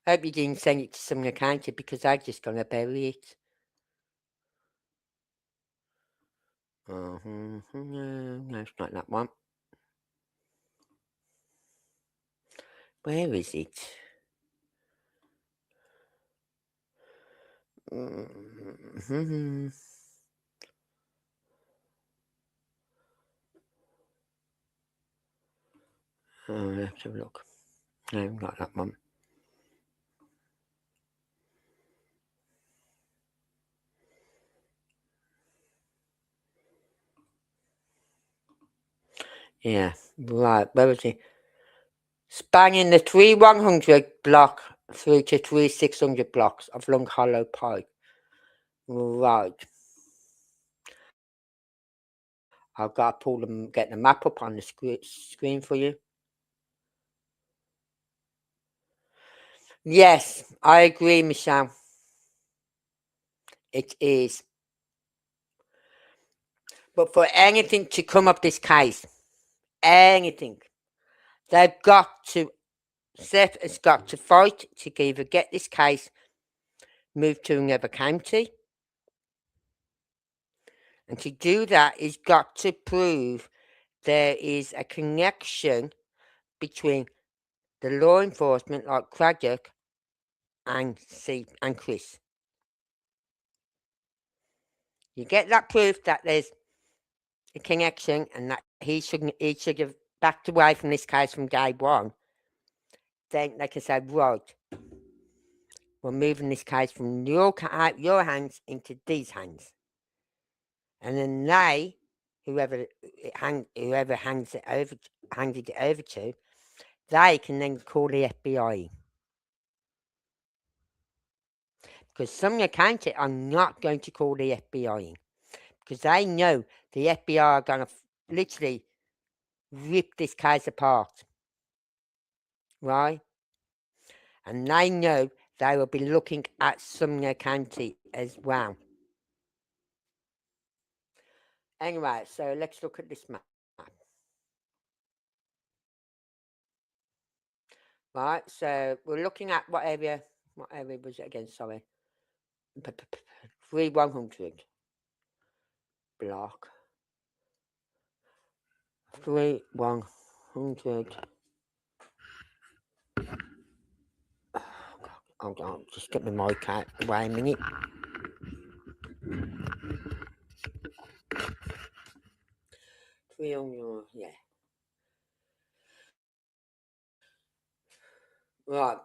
I hope you didn't send it to some accountant because they're just going to bury it. No, it's not that one. Where is it? Let's have a look. No, not that one. Yeah, right. Where was he? Spanning the 3100 block through to 3600 blocks of Long Hollow Pike. Right. I've got to get the map up on the screen for you. Yes, I agree, Michelle. It is. But for anything to come up this case, anything, Seth has got to fight to either get this case moved to another county. And to do that, he's got to prove there is a connection between the law enforcement like Craddock and Chris. You get that proof that there's a connection and that he should have backed away from this case from day one, then they can say, right, we're moving this case from your hands into these hands. And then they, whoever hands it over to, they can then call the FBI. Because Sumner County are not going to call the FBI in. Because they know the FBI are going to literally rip this case apart. Right? And they know they will be looking at Sumner County as well. Anyway, so let's look at this map. Right, so we're looking at what area was it again, sorry? 3100 block. 3100. Oh, God. Hold on, just get my mic out. Wait a minute. Yeah. Right.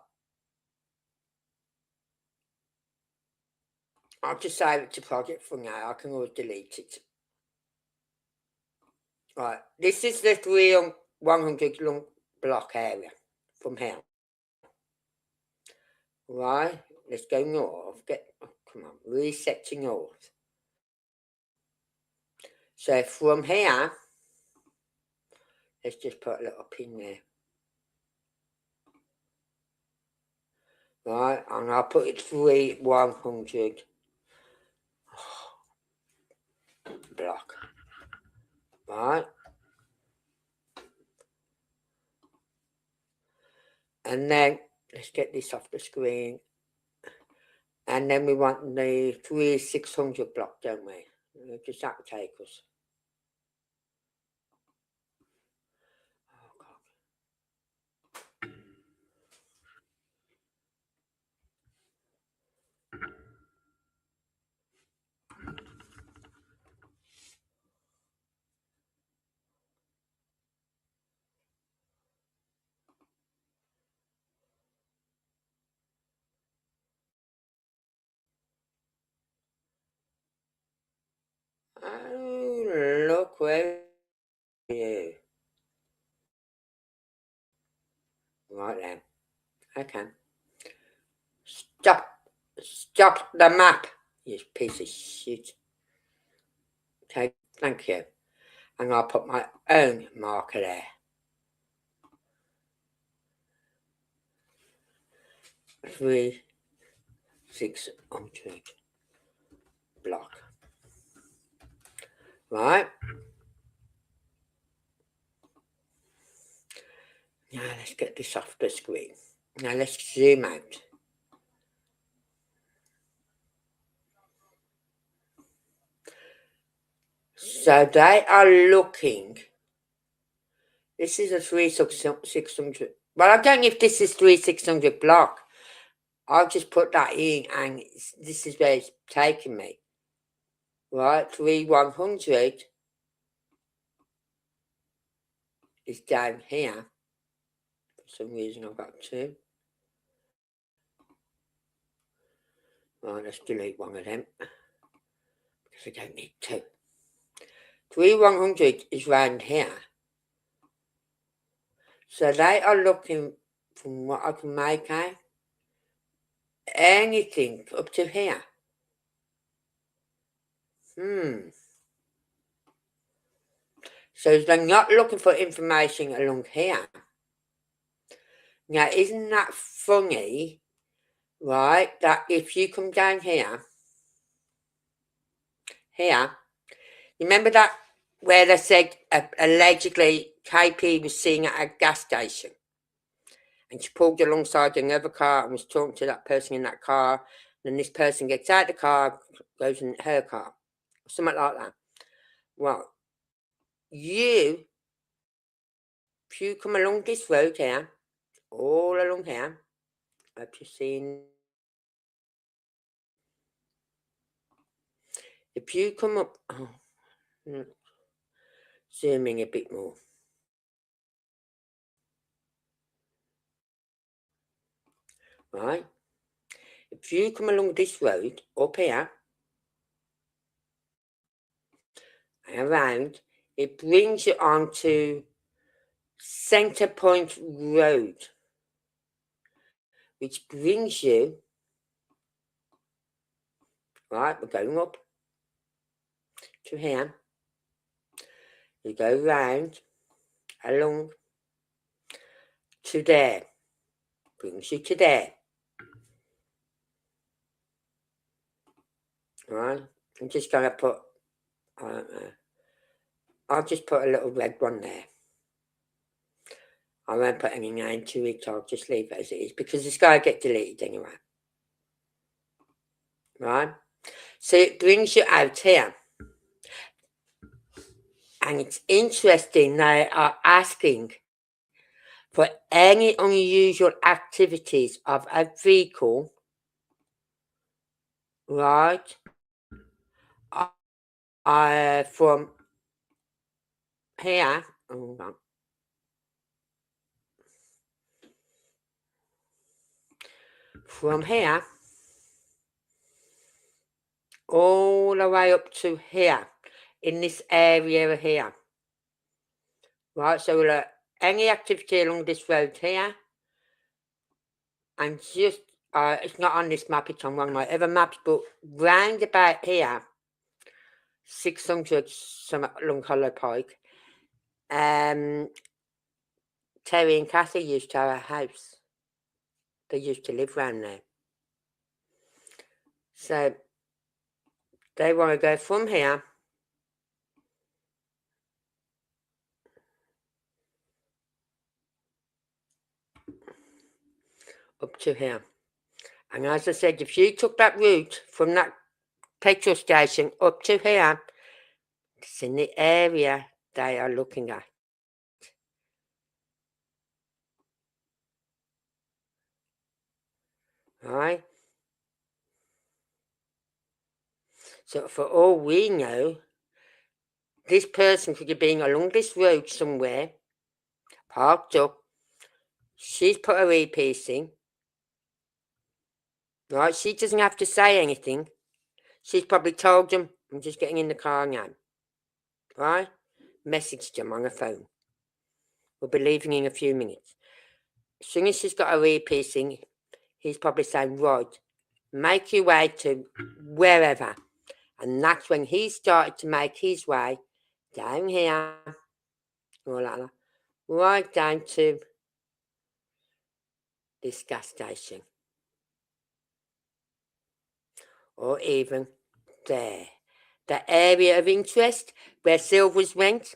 I'll just save it to project for now. I can always delete it. Right. This is the 3100 long block area from here. Right. Let's go north. Come on. Reset to north. So from here, let's just put a little pin there. Right, and I'll put it 3100 block. Right. And then let's get this off the screen. And then we want the 3600 block, don't we? Does that take us? Oh, God. Oh, look, where are you? Right then. Okay. Stop the map, you piece of shit. Okay, thank you. And I'll put my own marker there. 3600 block. Right. Now let's get this off the screen. Now let's zoom out. So they are looking. This is a 3600. Well, I don't know if this is 3600 block. I'll just put that in, and this is where it's taking me. Right, 3100 is down here. For some reason, I've got two. Right, let's delete one of them because I don't need two. 3100 is round here. So they are looking, from what I can make out, anything up to here. So they're not looking for information along here. Now, isn't that funny, right, that if you come down here, remember that where they said allegedly KP was seen at a gas station, and she pulled alongside another car and was talking to that person in that car, and this person gets out of the car, goes in her car, something like that. Well, if you come along this road here, all along here, I've just seen, if you come up, zooming a bit more. right? If you come along this road up here and around, it brings you on to Centre Point Road, which brings you, right, we're going up to here. You go round along to there, brings you to there. Right, I'm just going to put, I don't know, I'll just put a little red one there. I won't put any name to it, I'll just leave it as it is, because it's going to get deleted anyway. Right, so it brings you out here. And it's interesting, they are asking for any unusual activities of a vehicle, right, from here, hold on, from here, all the way up to here, in this area here, right, so any activity along this road here, and just, it's not on this map, it's on one of my other maps, but round about here, 600 some along Hollow Pike, Terry and Kathy used to have a house. They used to live round there. So they want to go from here up to here. And as I said, if you took that route from that petrol station up to here, it's in the area they are looking at. Right? So for all we know, this person could have been along this road somewhere, parked up. She's put her earpiece in. Right? She doesn't have to say anything. She's probably told them, I'm just getting in the car now. Right? Messaged them on her phone. We'll be leaving in a few minutes. As soon as she's got her earpiece in, he's probably saying, right, make your way to wherever. And that's when he started to make his way down here, right down to this gas station. Or even there. The area of interest where Silvers went.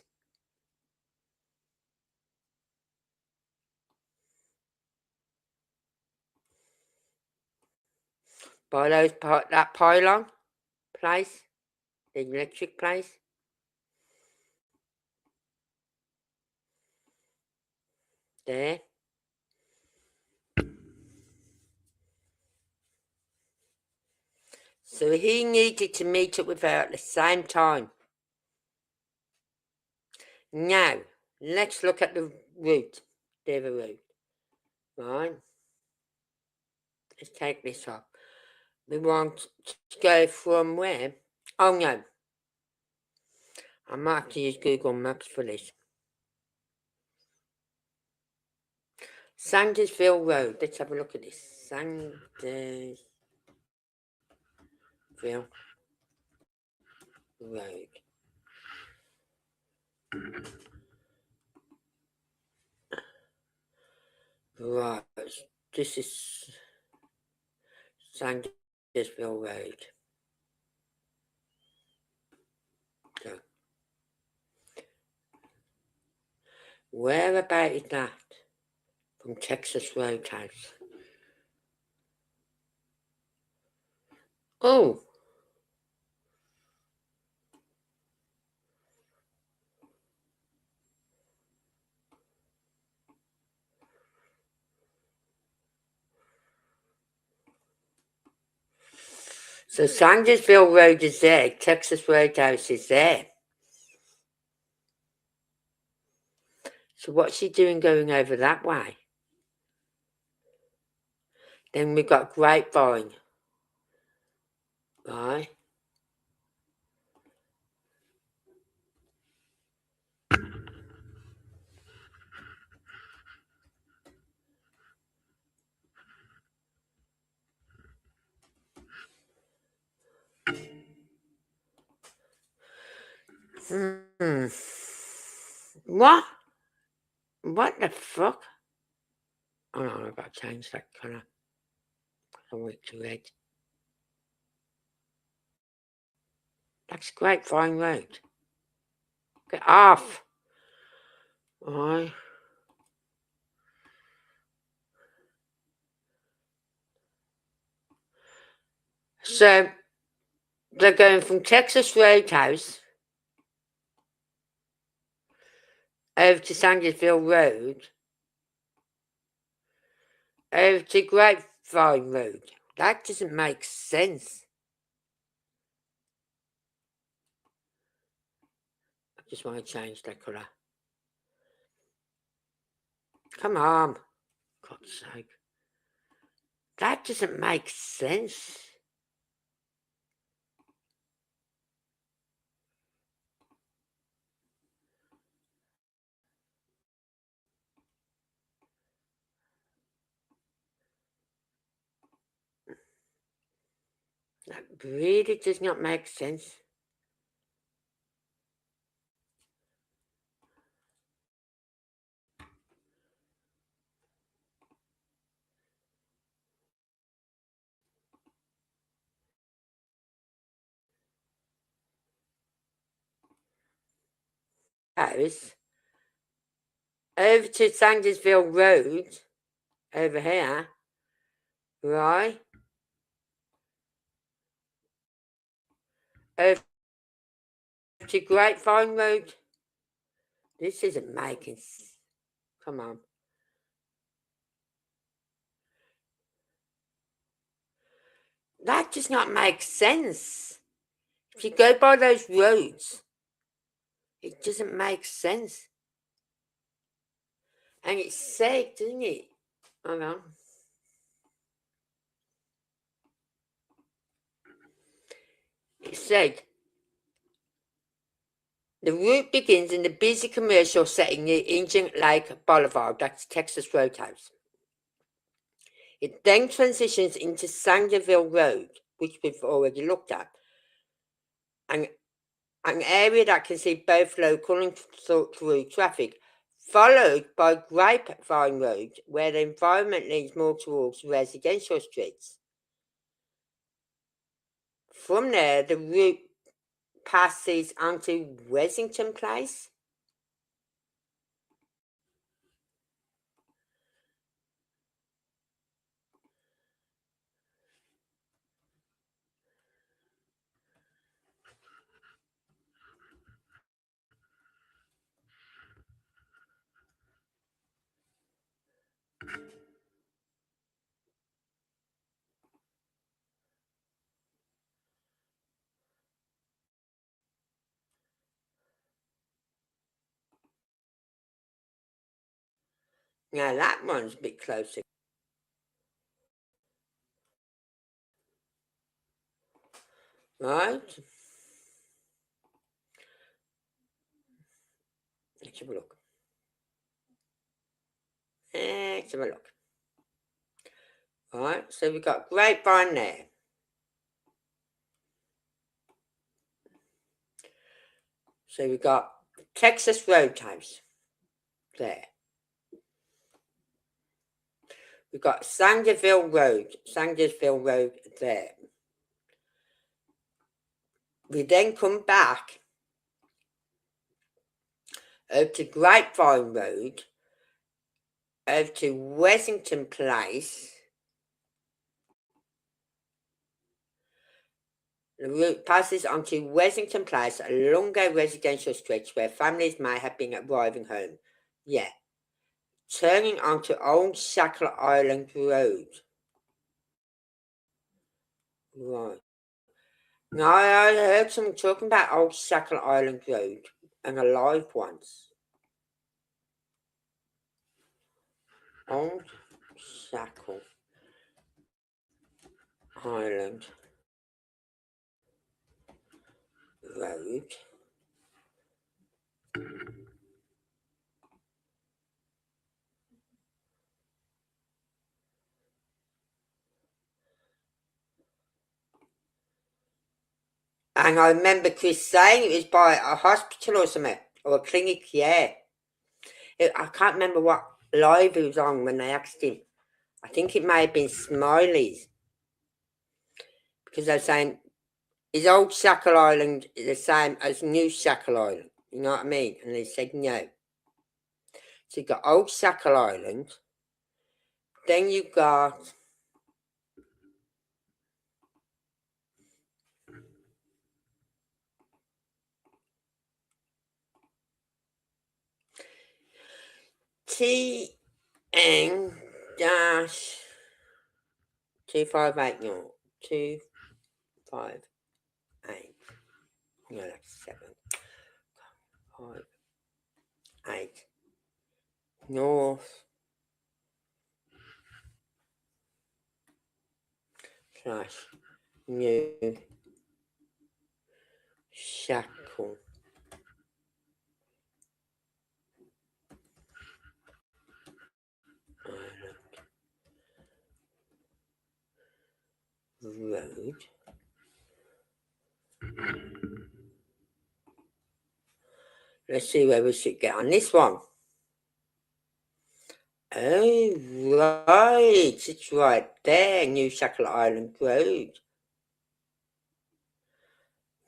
By that pylon place, the electric place. There. So he needed to meet up with her at the same time. Now, let's look at the route. The other route. Right. Let's take this off. We want to go from where? Oh no. I might have to use Google Maps for this. Sandersville Road. Let's have a look at this. Sandersville Road. Right. This is Sandersville Road. So, where about is that? From Texas Roadhouse. Oh. So Sandersville Road is there. Texas Roadhouse is there. So what's she doing going over that way? Then we've got Grapevine, right? What? What the fuck? Oh no, I've got to change that colour. I want it to red. That's Grapevine Road. Get off! Alright. So, they're going from Texas Roadhouse over to Sandersville Road, over to Grapevine Road. That doesn't make sense. I just want to change that colour. Come on. God's sake. That doesn't make sense. That really does not make sense. House over to Sandersville Road, over here, right? Over to Grapevine Road. This isn't making sense. Come on. That does not make sense. If you go by those roads, it doesn't make sense. And it said, didn't it? Hold on. It said, the route begins in the busy commercial setting near Indian Lake Boulevard, that's Texas Roadhouse. It then transitions into Sangerville Road, which we've already looked at, and an area that can see both local and through traffic, followed by Grapevine Road, where the environment leans more towards residential streets. From there, the route passes onto Wessington Place. Now that one's a bit closer. Right? Let's have a look. Let's have a look. Right, so we've got Grapevine there. So we've got Texas Roadhouse there. We've got Sandersville Road there. We then come back over to Grapevine Road, over to Wessington Place. The route passes onto Wessington Place along a residential stretch where families may have been arriving home. Yeah. Turning onto Old Shackle Island Road. Right. Now, I heard someone talking about Old Shackle Island Road and a live once. Old Shackle Highland Road. And I remember Chris saying it was by a hospital or something, or a clinic, yeah. I can't remember what live he was on when they asked him. I think it may have been Smiley's. Because they're saying, is old Shackle Island the same as new Shackle Island? You know what I mean? And they said no. So you've got old Shackle Island. Then you've got TN dash 258 North. 258. No, that's 7. 5, 8. North slash new Shackle Island Road. Let's see where we should get on this one. Oh, right. It's right there. New Shackle Island Road.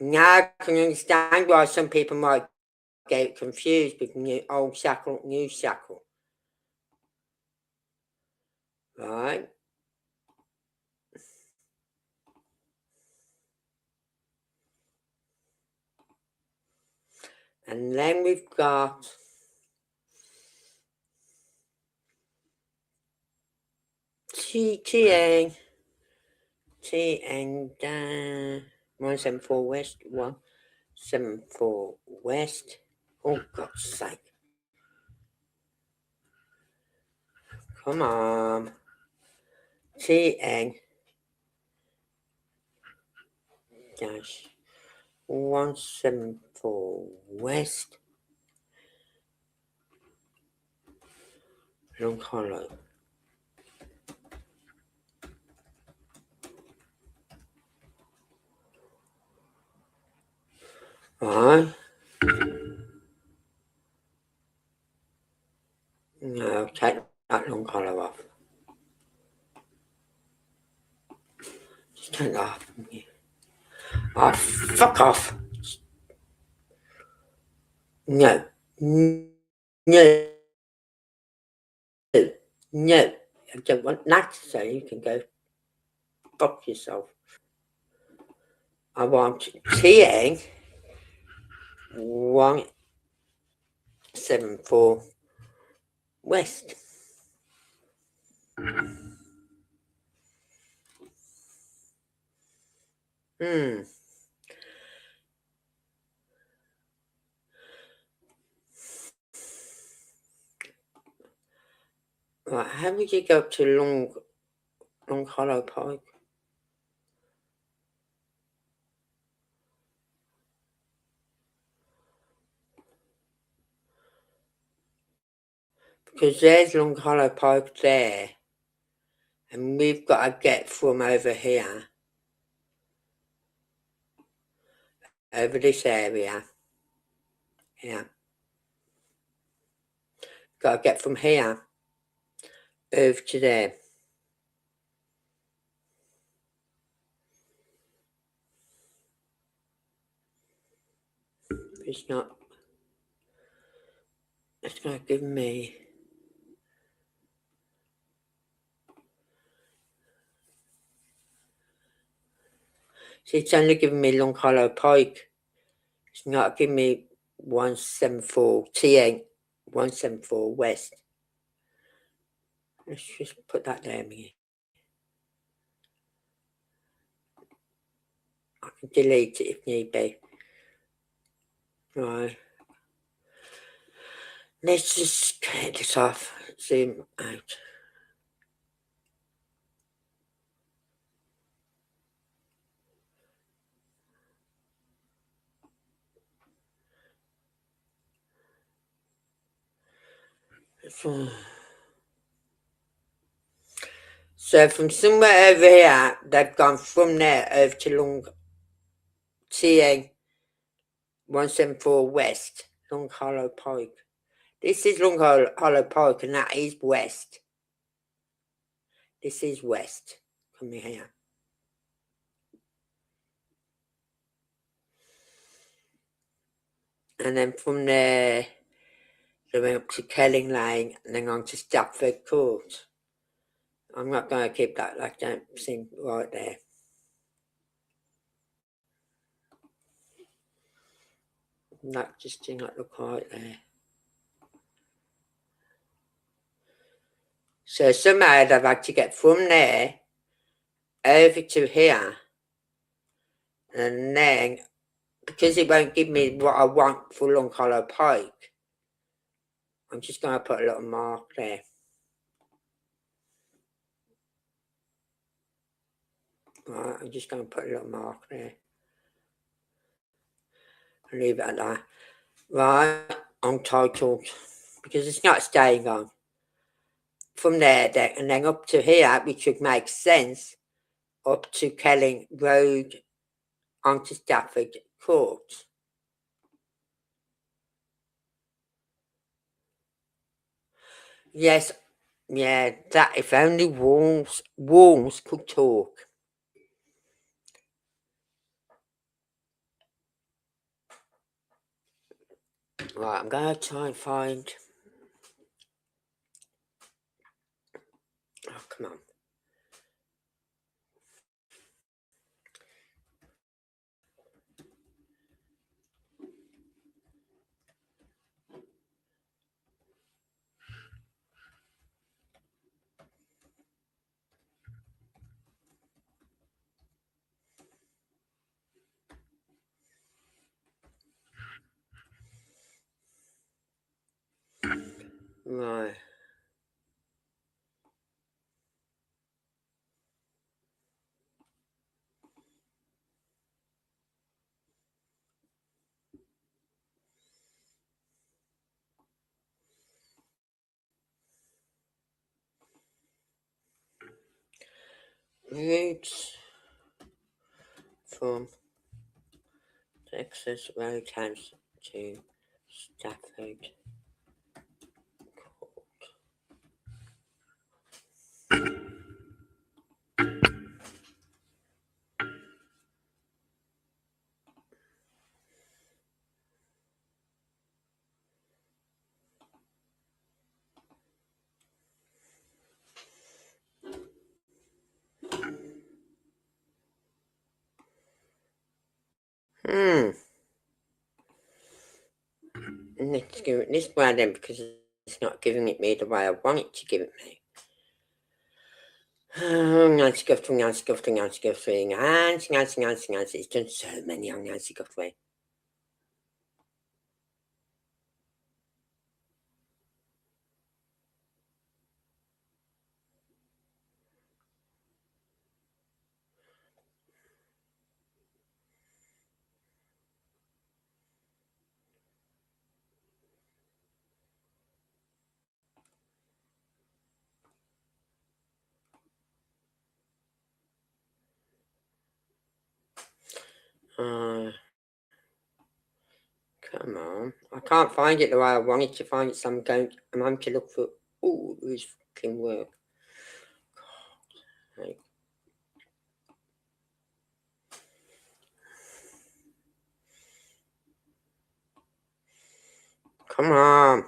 Now I can understand why some people might get confused with old Shackle, new Shackle. Right. And then we've got TN 174 West, 174 West. Oh, God's sake. Come on. TN dash 174 West. Long Hollow. Right. No, take that Long Hollow off. Just take that off. Oh, fuck off. No. No. No. I don't want that, so you can go fuck yourself. I want TN 174 West. Right, how would you go to Long Hollow Pike? Because there's Long Hollow Pike there, and we've got to get from over here, over this area. Yeah. Got to get from here over to there. It's not. It's not giving me. See, it's only giving me Long Hollow Pike. It's not giving me 174 TN 174 West. Let's just put that there. I can delete it if need be. Right. Let's just get this off. Zoom out. So from somewhere over here, they've gone from there over to Long TA 174 West, Long Hollow Pike. This is Long Hollow Pike, and that is west. This is west. Come here. And then from there, they went up to Kelling Lane and then on to Stafford Court. I'm not going to keep that, like, don't seem right there. That just did not look right there. So somehow they've had to get from there over to here, and then because it won't give me what I want for Long Hollow Pike, I'm just going to put a little mark there. Right, I'm just going to put a little mark there. I'll leave it at that. Right, untitled, because it's not staying on. From there, and then up to here, which would make sense, up to Kelling Road onto Stafford Court. Yes, yeah, that if only walls could talk. Right, I'm going to try and find... Oh, come on. Right. Routes from Texas Roadhouse to Stafford Court. Let's give it this way then, because it's not giving it me the way I want it to give it me. Nancy Guthrie, Nancy Guthrie, Nancy Guthrie, Nancy, Nancy, Nancy, Nancy. It's done so many on Nancy Guthrie. Come on. I can't find it the way I wanted to find it, so I'm having to look for... Oh, who's fucking work? God, hey. Come on.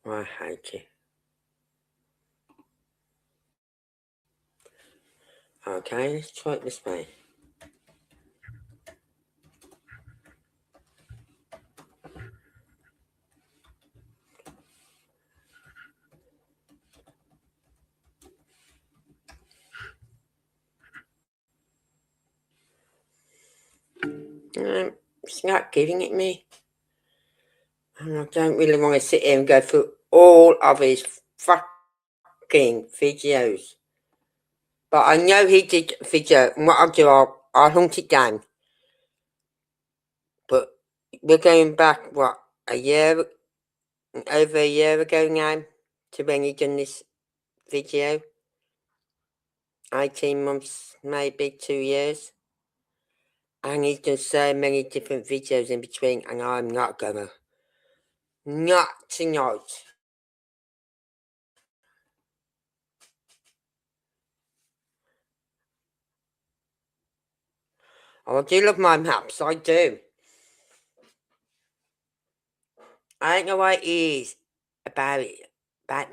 Oh, I hate it. Okay, let's try it this way. It's not giving it me. And I don't really want to sit here and go through all of his fucking videos. But I know he did a video, and what I'll do, I'll hunt it down. But we're going back, what, a year over a year ago now to when he done this video. 18 months, maybe 2 years. And he's done so many different videos in between, and I'm not gonna. Not tonight. Oh, I do love my maps, I do. I don't know what it is about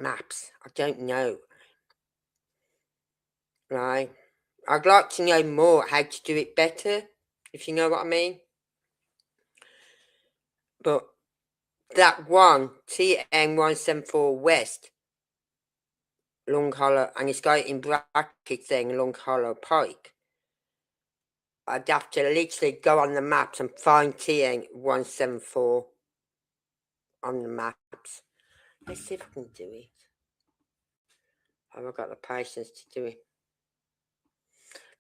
maps. I don't know. Right? I'd like to know more how to do it better, if you know what I mean. But that one, TN174 West, Long Hollow, and it's got it in brackets saying Long Hollow Pike. I'd have to literally go on the maps and find TN174 on the maps. Let's see if I can do it. Have I got the patience to do it?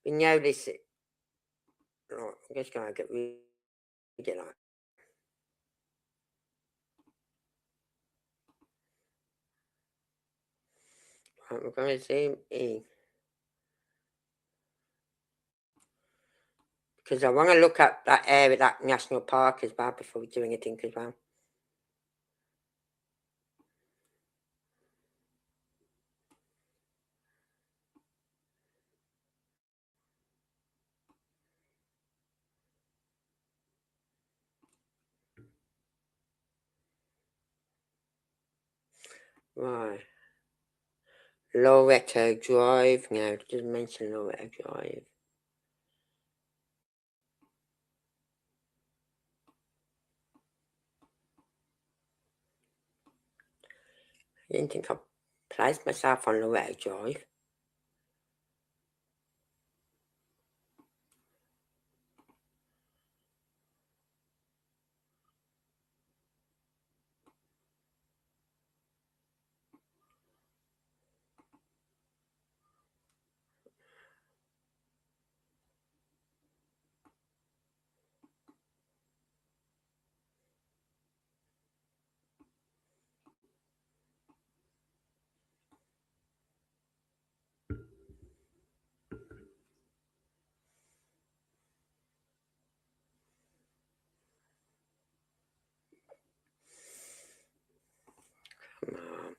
We know this. Right, I'm just going to get rid of that. Right, we're going to zoom in. Because I want to look at that area, that national park as well, before we do anything as well. Right. Loretto Drive. No, it doesn't mention Loretto Drive. I didn't think I placed myself on Loretto Drive. Come on.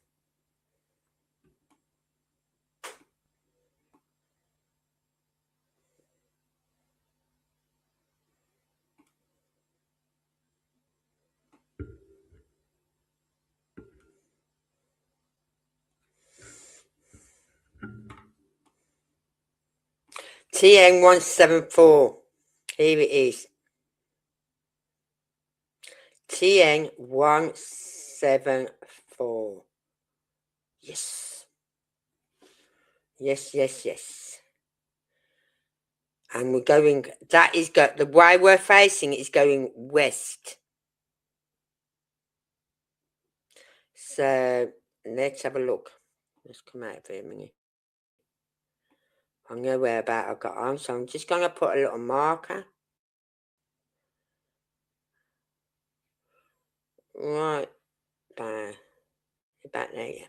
TN174. Here it is. TN174. Yes. Yes, yes, yes. And we're going, that is the way we're facing is going west. So let's have a look. Let's come out for a minute. I know where about I got on, so I'm just going to put a little marker. Right there. About there, yeah.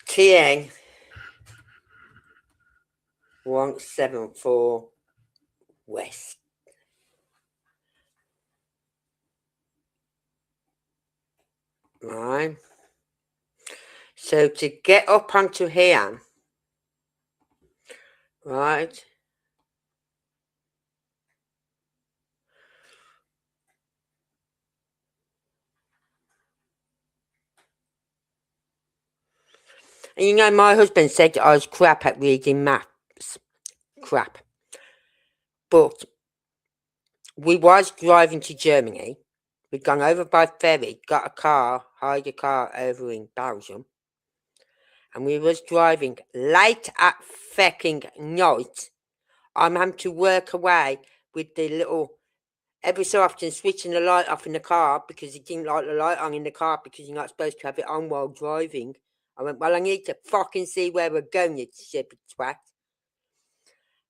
TN 174 West. Right. So to get up onto here, right, and you know my husband said I was crap at reading maps. Crap. But we was driving to Germany. We'd gone over by ferry, got a car, hired a car over in Belgium. And we was driving late at fucking night. I'm having to work away with the little, every so often switching the light off in the car because he didn't like the light on in the car because you're not supposed to have it on while driving. I went, well, I need to fucking see where we're going, you stupid twat.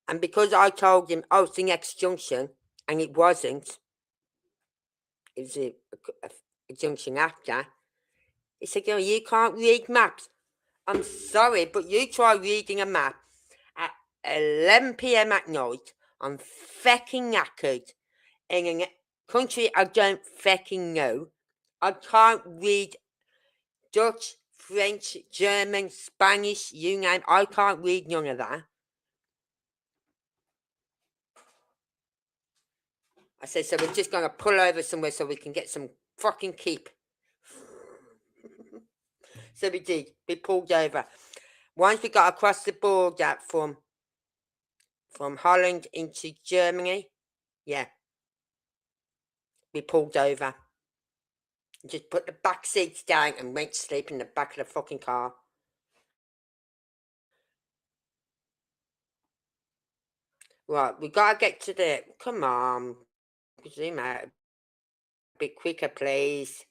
And because I told him, oh, it's the next junction, and it wasn't, It was a junction actor. He said, "Oh, you can't read maps." I'm sorry, but you try reading a map at 11 p.m. at night. I'm fucking knackered in a country I don't fucking know. I can't read Dutch, French, German, Spanish, you name. I can't read none of that. I said, so we're just going to pull over somewhere so we can get some fucking keep. So we did. We pulled over. Once we got across the border from Holland into Germany, yeah, we pulled over. Just put the back seats down and went to sleep in the back of the fucking car. Right, we gotta get to the. Come on, zoom out a bit quicker, please.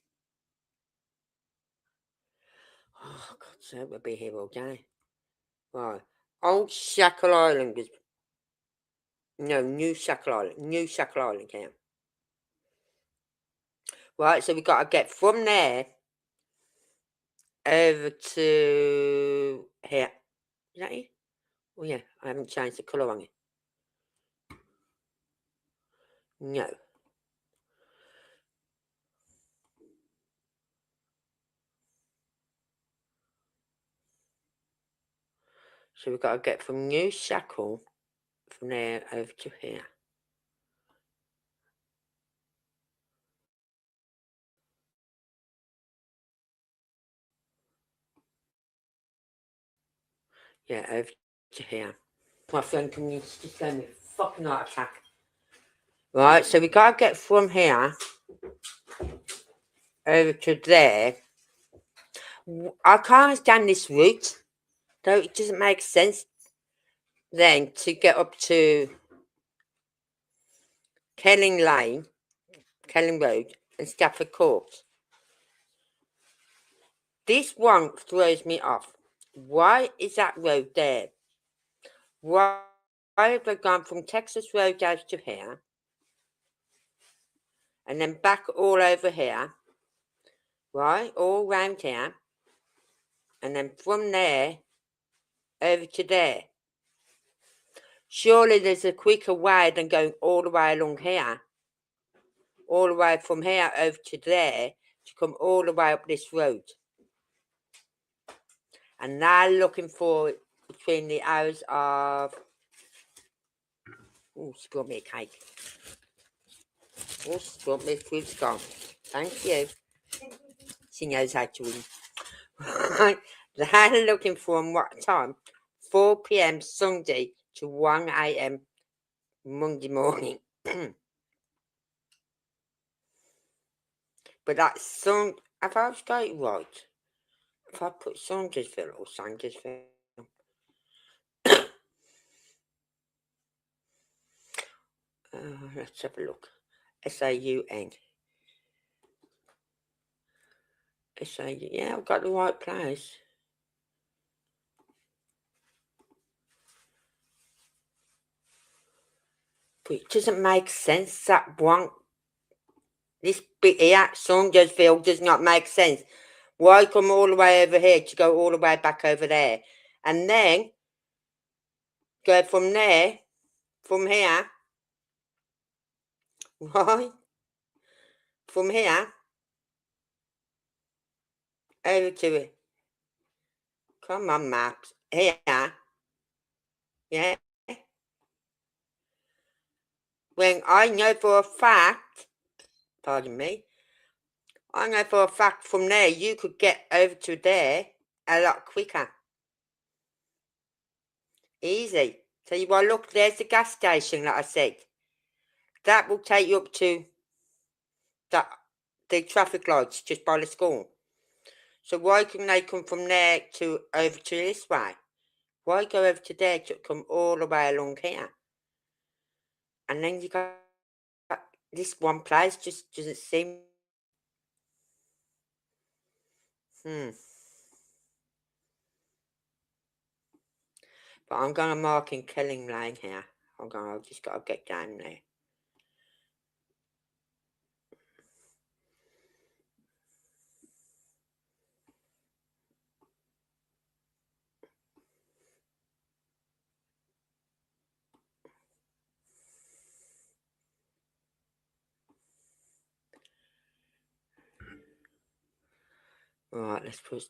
Oh God, so we'll be here all day. Right, Old Shackle Island was. No, New Shackle Island. New Shackle Island, yeah. Right, so we gotta get from there over to here. Is that it? Oh yeah, I haven't changed the colour on it. No. So we've got to get from New Shackle, from there over to here. Yeah, over to here. My friend community's just gave me a fucking heart attack. Right, so we got to get from here over to there. I can't understand this route, though it doesn't make sense then to get up to Kelling Lane, Kelling Road, and Stafford Court. This one throws me off. Why is that road there? Why have they gone from Texas Road out to here, and then back all over here, right, all round here, and then from there over to there? Surely there's a quicker way than going all the way along here, all the way from here over to there, to come all the way up this road. And now looking for it between the hours of... Oh, she brought me a cake. Oh, she brought me a fruit scone. Thank you. She knows how to win. Right, they're looking for what time? 4 p.m. Sunday to 1 a.m. Monday morning. But that's have I got it right? If I put Saundersville or Sandersville? Let's have a look. S-A-U-N. S-A-U. Yeah, I've got the right place. But it doesn't make sense, that one. This bit here, Saundersville, does not make sense. Why come all the way over here to go all the way back over there? And then go from there, from here, right? From here, over to it. Come on, maps. Here, yeah. When I know for a fact, pardon me, I know for a fact from there you could get over to there a lot quicker. Easy. So you want to look, there's the gas station that I said. That will take you up to the traffic lights just by the school. So why couldn't they come from there to over to this way? Why go over to there to come all the way along here? And then you got this one place just doesn't seem. But I'm going to mark in Kelling Lane here. I've just got to get down there. Right, let's put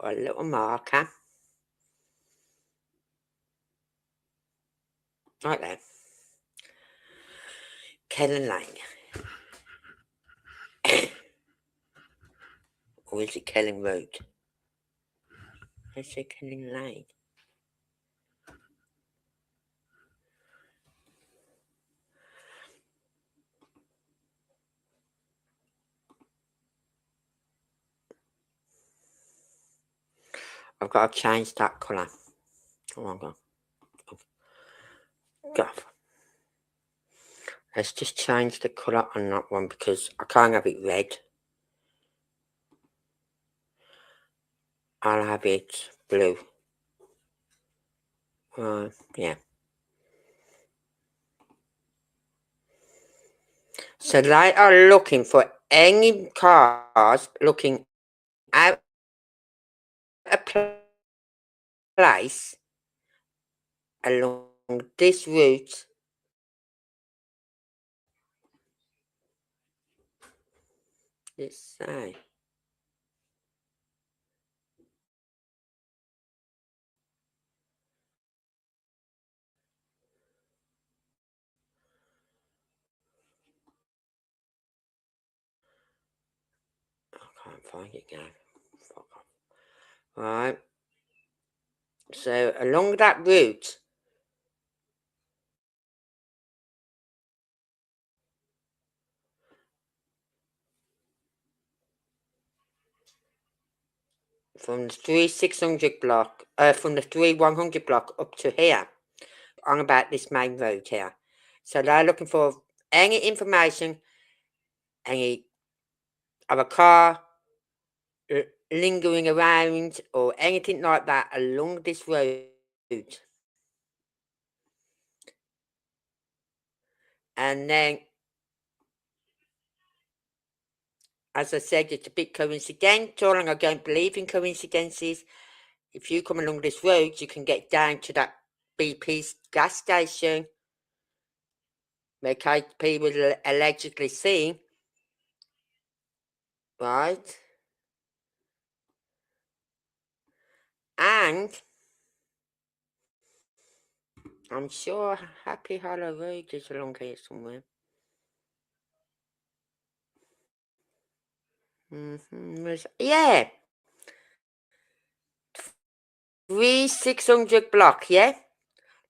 a little marker. Right there. Kellen Lane. Or is it Kellen Road? Let's say Kellen Lane. I've got to change that colour. Oh my god. God. Let's just change the colour on that one because I can't have it red. I'll have it blue. Yeah. So they are looking for any cars looking out a place along this route. Let's say. I can't find it now. Fuck off. Right. So along that route, from the 3600 block, from the 3100 block up to here, on about this main road here. So they're looking for any information, any of a car lingering around or anything like that along this road. And then, as I said, it's a bit coincidental, and I don't believe in coincidences. If you come along this road, you can get down to that BP's gas station where KP was allegedly seen, right? And I'm sure Happy Hollow Road is along here somewhere. Yeah. 3600 block, yeah?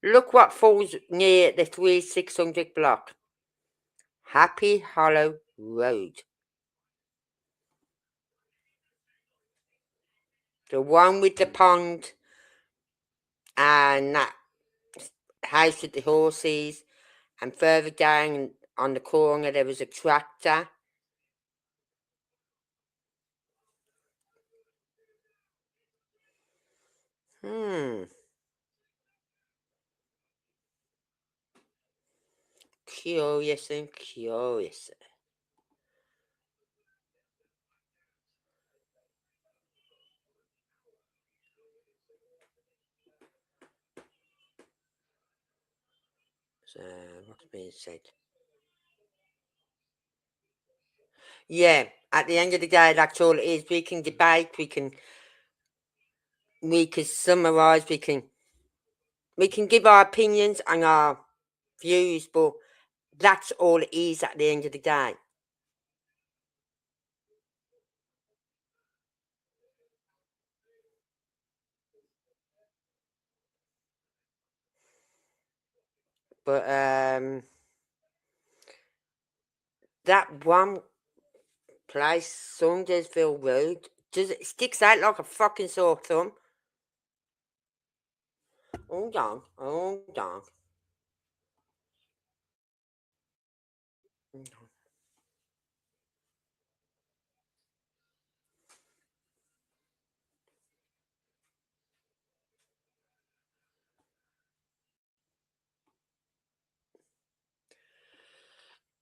Look what falls near the 3600 block. Happy Hollow Road. The one with the pond and that house with the horses, and further down on the corner there was a tractor. Curious and curious. So, what's being said? Yeah, at the end of the day, that's all it is. We can debate, we can summarise, we can give our opinions and our views, but that's all it is at the end of the day. But that one place, Saundersville Road, it sticks out like a fucking sore thumb. Hold on.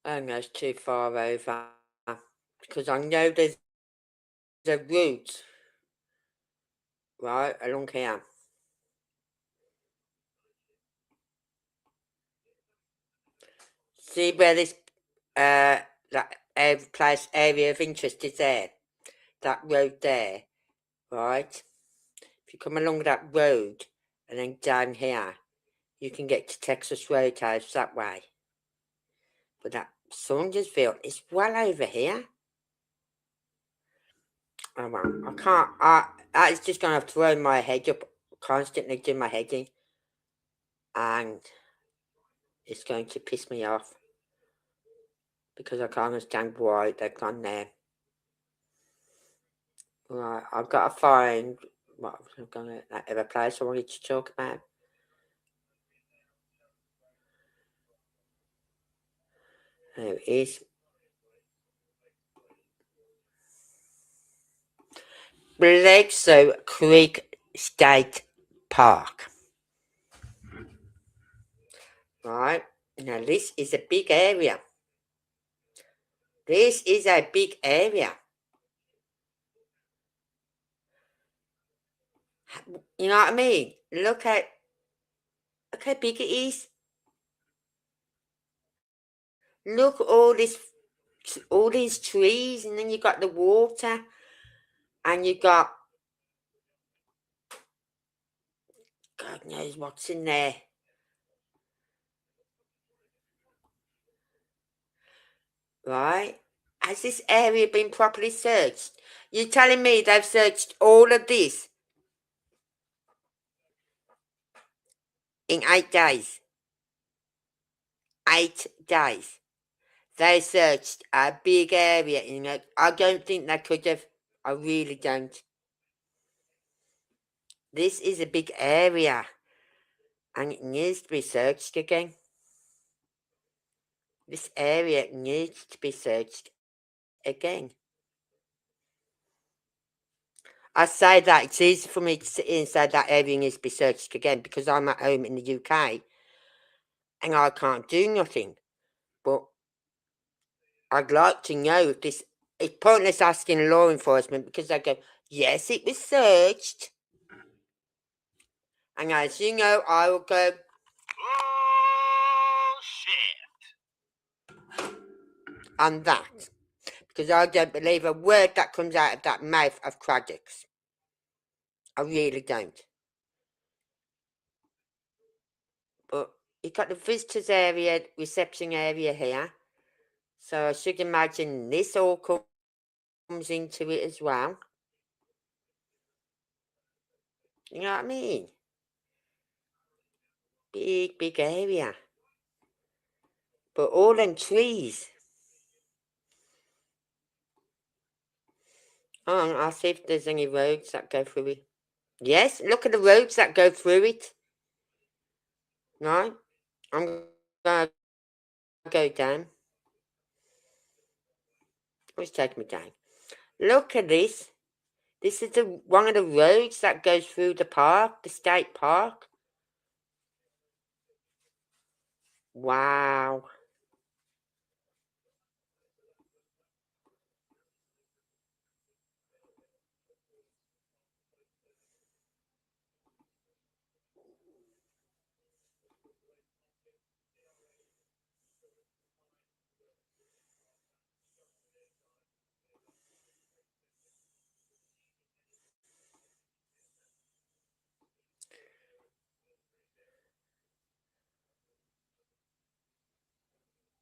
And that's too far over. Because I know there's a route, right, along here. See where this, that place area of interest is there? that road there, right? If you come along that road and then down here, you can get to Texas Roadhouse that way. But that Saundersville is well over here. Oh well, I can't. It's just going to throw my head up constantly, do my heading, and it's going to piss me off because I can't understand why they've gone there. Right, I've got to find what I'm going to that other place I wanted to talk about. There it is. Bledsoe Creek State Park. Right, now this is a big area. This is a big area. You know what I mean? Look how big it is. Look all these trees, and then you got the water, and you got God knows what's in there. Right? Has this area been properly searched? You're telling me they've searched all of this in 8 days? 8 days. They searched a big area in it. I don't think they could have. I really don't. This is a big area, and it needs to be searched again. This area needs to be searched again. I say that it's easy for me to sit here and say that area needs to be searched again because I'm at home in the UK and I can't do nothing. But I'd like to know if this. It's pointless asking law enforcement because they go, yes, it was searched. And as you know, I will go, Oh, shit. on that. Because I don't believe a word that comes out of that mouth of Craddock's. I really don't. But you've got the visitors area, reception area here. So I should imagine this all comes into it as well. You know what I mean? Big, big area. But all them trees. Oh, I'll see if there's any roads that go through it. Yes, look at the roads that go through it. Right? I'm going to go down. Let's take me down. Look at this. This is one of the roads that goes through the park, the state park. Wow.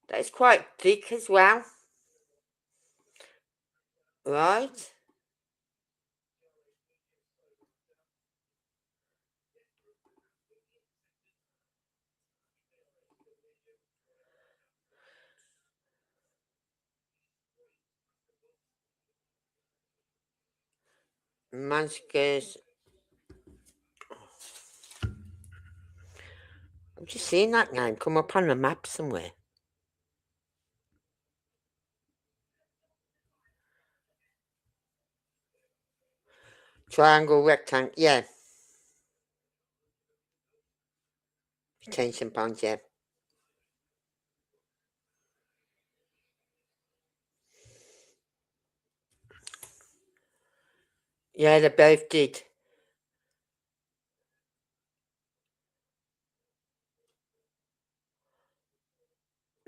That's quite thick as well. Right? Munskers. I'm just seeing that name come up on the map somewhere. Triangle, rectangle, yeah. Detention ponds, yeah. Yeah, they both did.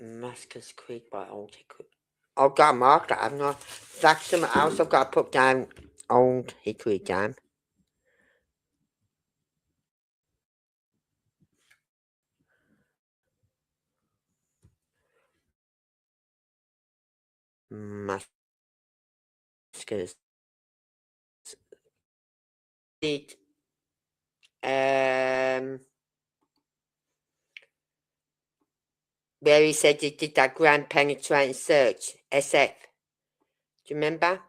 Mascus Creek by Old Creek. I've got to mark that, haven't I? That's something else I've got to put down. Old Hickory Dam. Muskers. Did where he said he did that ground penetrating search, SF. Do you remember?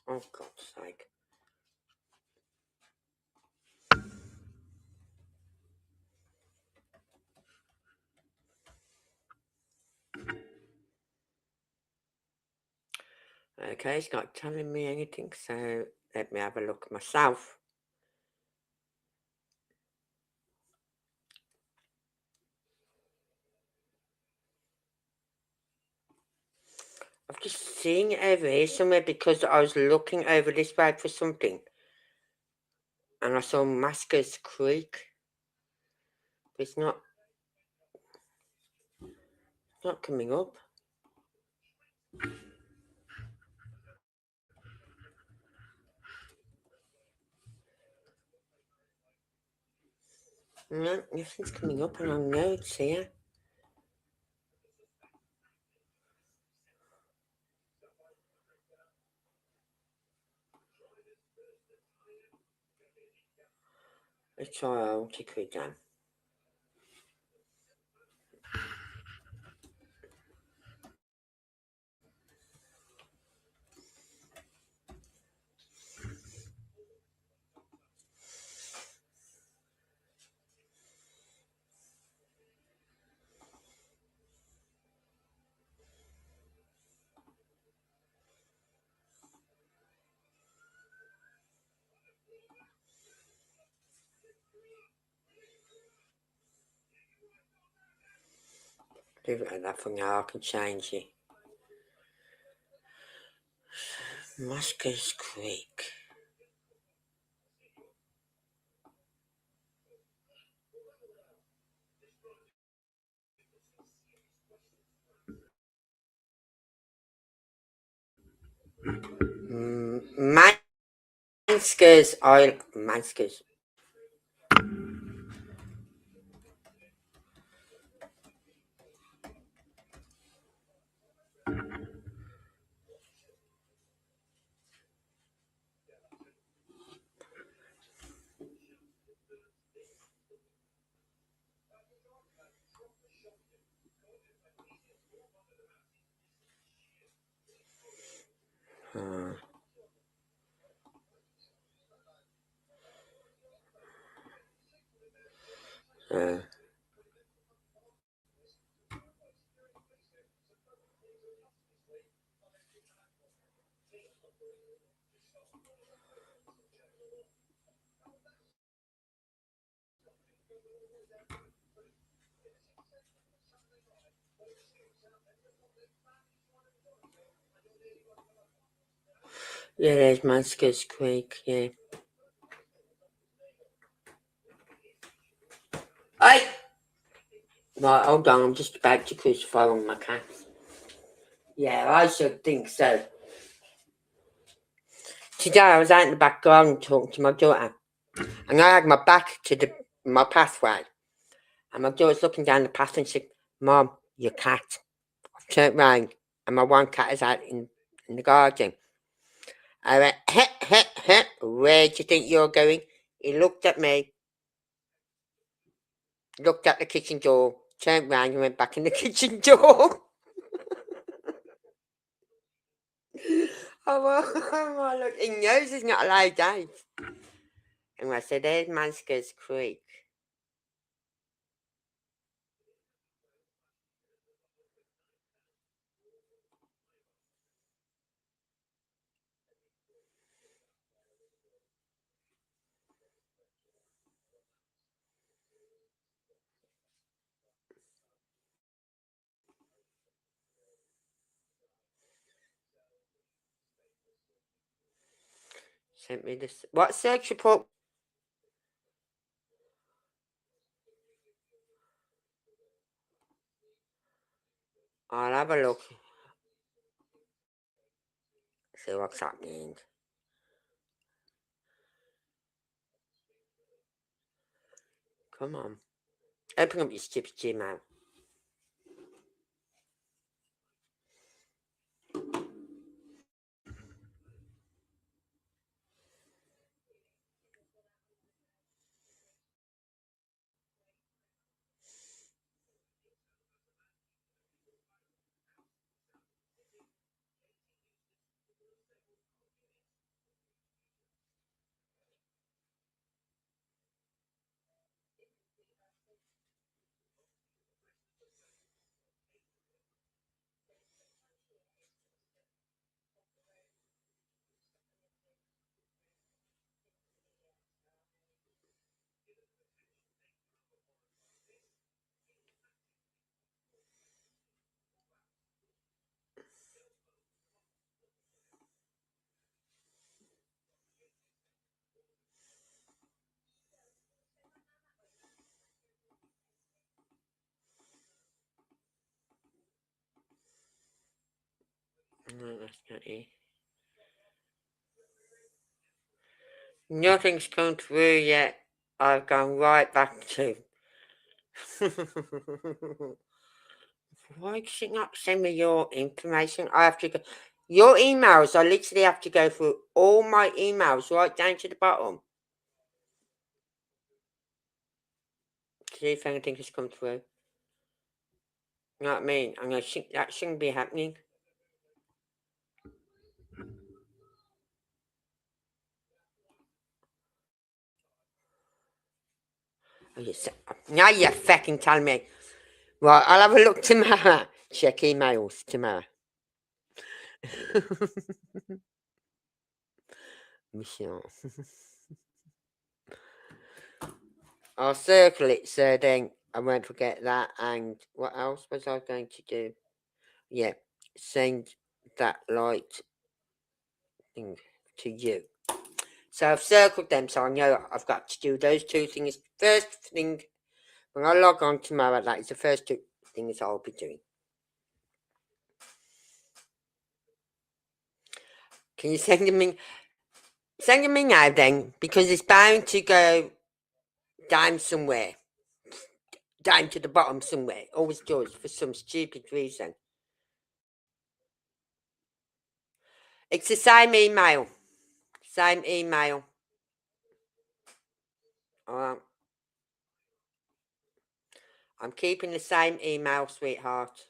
Oh, God's sake. Okay, it's not telling me anything, so let me have a look myself. I've just seen it over here somewhere because I was looking over this way for something. And I saw Masker's Creek. But it's not coming up. No, nothing's coming up, and I know it's here. Let's try Old Hickory Dam. Leave it at that for now, I can change it. Masker's Creek. Manskers Oil. Manskers. Yeah, there's Manskers Creek, yeah. Hey! Right, hold on, I'm just about to crucify on my cat. Yeah, I should think so. Today I was out in the back garden talking to my daughter, and I had my back to my pathway, and my daughter's looking down the path and she said, "Mom, your cat." I've turned round, and my one cat is out in the garden. I went, where do you think you're going? He looked at me, looked at the kitchen door, turned round and went back in the kitchen door. Oh, look, he knows he's not allowed out. And I said, there's Manskers Creek. sent me this. What search report? I'll have a look. See what's happening. Come on. Open up your stupid Gmail. No, that's not it. Nothing's come through yet. I've gone right back to. Why does it not send me your information? I have to go. Your emails, I literally have to go through all my emails right down to the bottom. See if anything has come through. You know what I mean? I'm gonna think that shouldn't be happening. Oh, now you're fucking telling me. Right, I'll have a look tomorrow. Check emails tomorrow. Michelle. I'll circle it so then I won't forget that. And what else was I going to do? Yeah, send that light thing to you. So I've circled them so I know I've got to do those two things. First thing, when I log on tomorrow, that is the first two things I'll be doing. Can you send me now then? Because it's bound to go down somewhere. Down to the bottom somewhere. Always does for some stupid reason. It's the same email. Same email. I'm keeping the same email, sweetheart.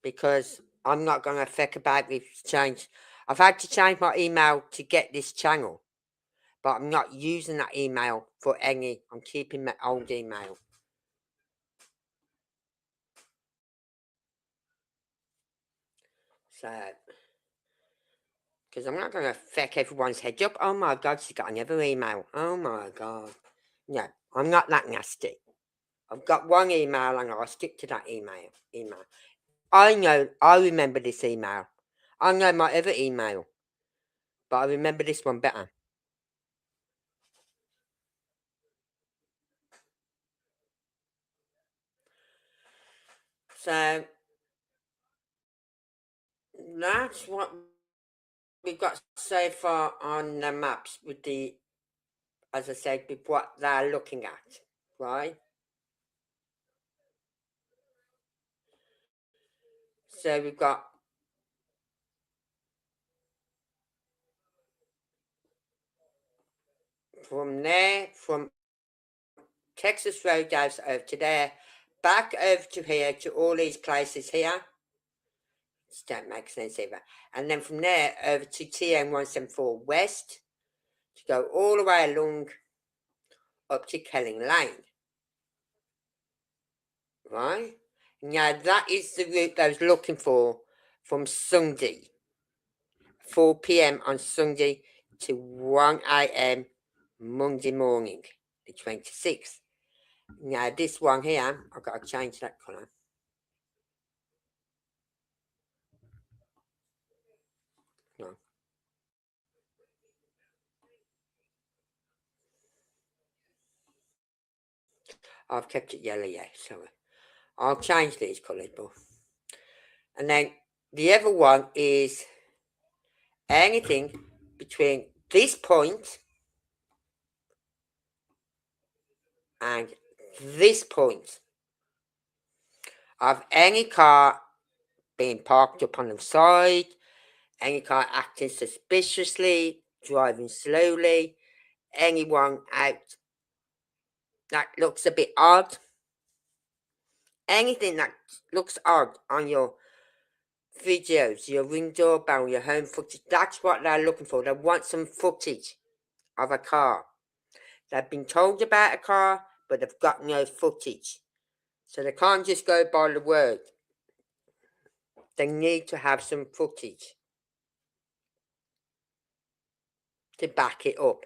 Because I'm not going to fuck about with change. I've had to change my email to get this channel. But I'm not using that email for any. I'm keeping my old email. So, because I'm not going to fuck everyone's head up. Oh my God, she's got another email. Oh my God. No, I'm not that nasty. I've got one email and I'll stick to that email. I know, I remember this email. I know my other email. But I remember this one better. So, that's what we've got so far on the maps with the, as I said, with what they're looking at, right? So we've got from there, from Texas Roadhouse over to there, back over to here, to all these places here. This don't make sense either. And then from there over to TN174 West, to go all the way along up to Kelling Lane. Right? Now that is the route I was looking for from Sunday. 4 p.m. on Sunday to 1 a.m. Monday morning, the 26th. Now this one here, I've got to change that colour. No. I've kept it yellow, yeah, sorry. I'll change these colours, but. And then the other one is anything between this point and this point of any car being parked up on the side, any car acting suspiciously, driving slowly, anyone out that looks a bit odd, anything that looks odd on your videos, your Ring doorbell, your home footage, that's what they're looking for. They want some footage of a car. They've been told about a car, but they've got no footage. So they can't just go by the word. They need to have some footage to back it up.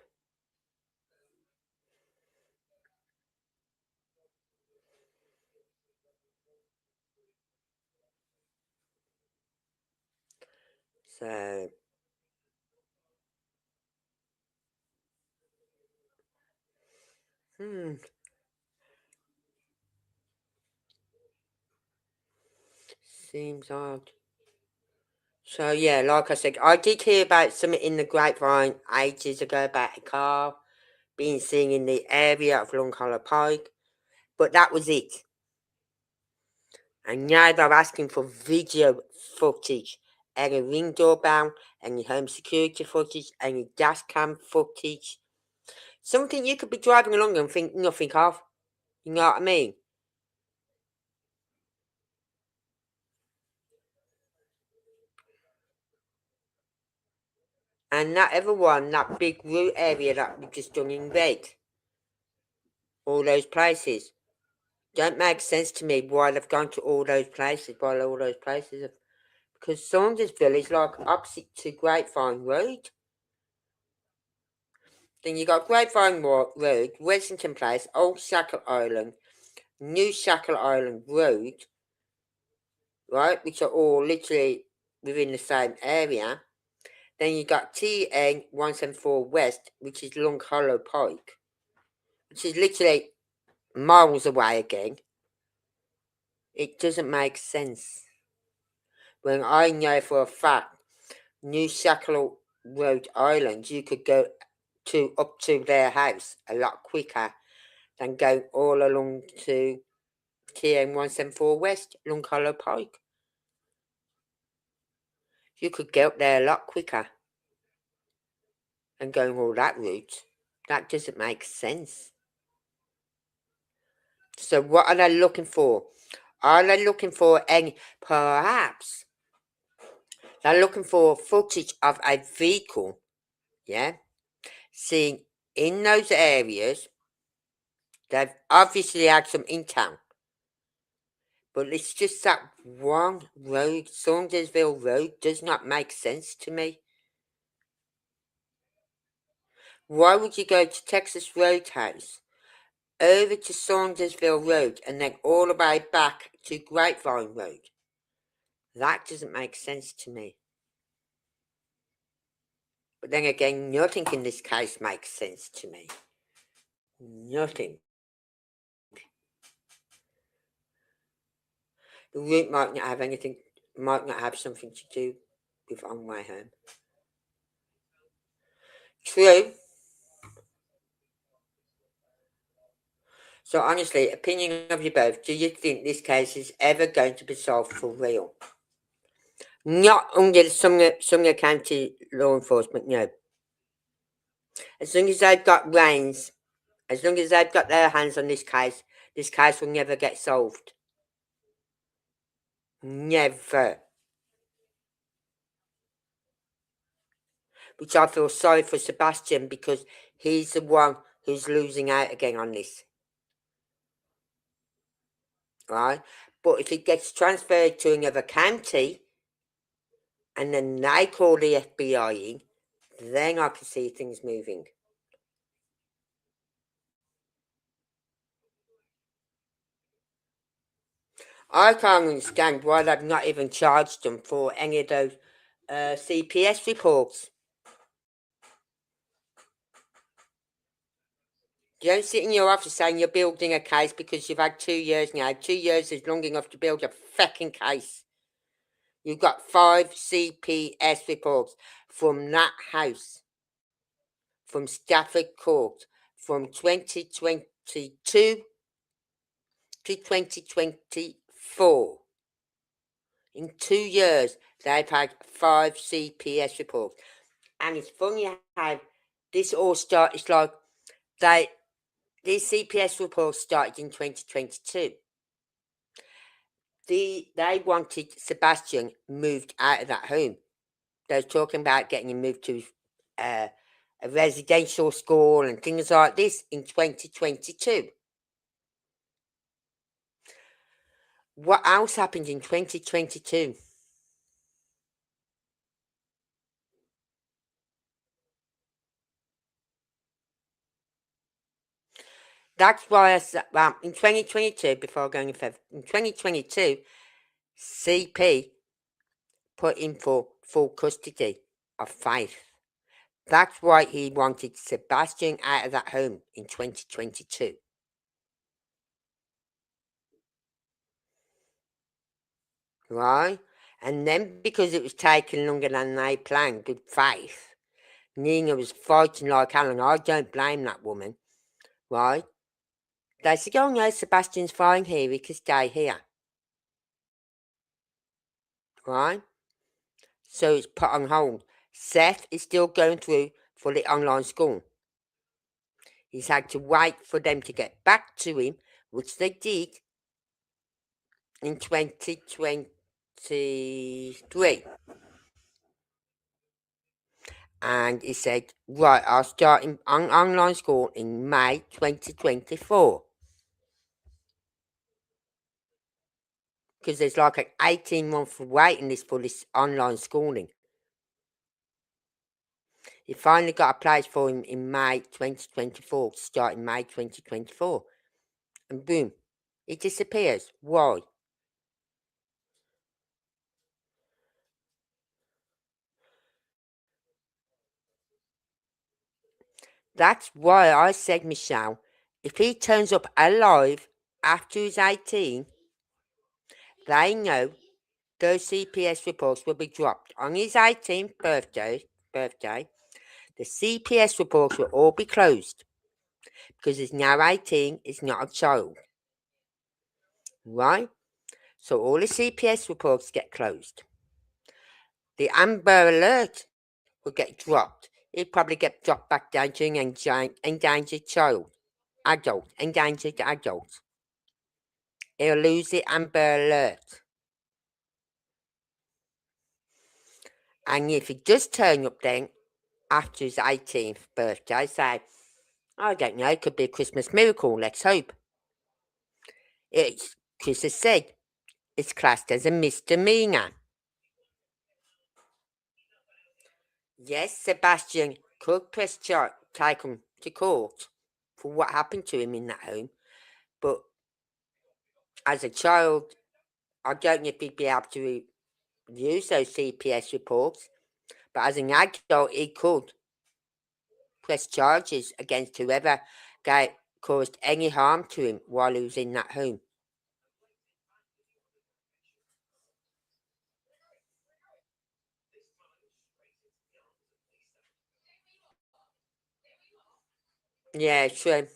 So, seems odd. So yeah, like I said, I did hear about something in the grapevine ages ago about a car being seen in the area of Long Hollow Pike, but that was it. And now they're asking for video footage, any Ring doorbell, any home security footage, any dash cam footage. Something you could be driving along and think nothing of. You know what I mean? And that other one, that big route area that we've just done in red, all those places, don't make sense to me why they've gone to all those places, because Saundersville is like opposite to Grapevine Road. Then you got Grapevine Road, Wessington Place, Old Shackle Island, New Shackle Island Road, right, which are all literally within the same area. Then you got TN 174 West, which is Long Hollow Pike, which is literally miles away again. It doesn't make sense. When I know for a fact, New Shackle Road Island, you could go up to their house a lot quicker than going all along to TN 174 West, Long Hollow Pike. You could get up there a lot quicker than going all that route. That doesn't make sense. So what are they looking for? Are they looking for any, perhaps, they're looking for footage of a vehicle, yeah, seen in those areas. They've obviously had some intel, but it's just that one road, Saundersville Road, does not make sense to me. Why would you go to Texas Roadhouse, over to Saundersville Road, and then all the way back to Grapevine Road? That doesn't make sense to me. But then again, nothing in this case makes sense to me. Nothing. The route might not have something to do with On My Home. True. So honestly, opinion of you both, do you think this case is ever going to be solved for real? Not under Sumner County law enforcement, no. As long as they've got reins, as long as they've got their hands on this case will never get solved. Never. Which I feel sorry for Sebastian, because he's the one who's losing out again on this. Right? But if it gets transferred to another county, and then they call the FBI in, then I can see things moving. I can't understand why they've not even charged them for any of those CPS reports. Don't sit in your office saying you're building a case because you've had 2 years now. 2 years is long enough to build a fucking case. You've got 5 CPS reports from that house, from Stafford Court, from 2022 to 2024. In 2 years, they've had 5 CPS reports. And it's funny how this all started. It's like these CPS reports started in 2022. They wanted Sebastian moved out of that home. They were talking about getting him moved to a residential school and things like this in 2022. What else happened in 2022? That's why I said, well, in 2022, before going further, in 2022, CP put in for full custody of Faith. That's why he wanted Sebastian out of that home in 2022. Right? And then because it was taking longer than they planned with Faith, Nina was fighting like hell, and I don't blame that woman. Right? They said, oh no, Sebastian's fine here, he can stay here. Right? So it's put on hold. Seth is still going through for the online school. He's had to wait for them to get back to him, which they did in 2023. And he said, right, I'll start on online school in May 2024. Because there's like an 18-month waiting list for this online schooling. He finally got a place for him in May 2024, to start in May 2024. And boom, it disappears. Why? That's why I said, Michelle, if he turns up alive after he's 18, they know those CPS reports will be dropped. On his 18th birthday, the CPS reports will all be closed because he's now 18, he's not a child. Right? So all the CPS reports get closed. The Amber Alert will get dropped. It'll probably get dropped back down to an endangered endangered adult. He'll lose the Amber Alert. And if he does turn up then after his 18th birthday, say, I don't know, it could be a Christmas miracle, let's hope. It's, Chris has said, it's classed as a misdemeanor. Yes, Sebastian could take him to court for what happened to him in that home, but as a child, I don't know if he'd be able to use those CPS reports, but as an adult, he could press charges against whoever caused any harm to him while he was in that home. Yeah, true.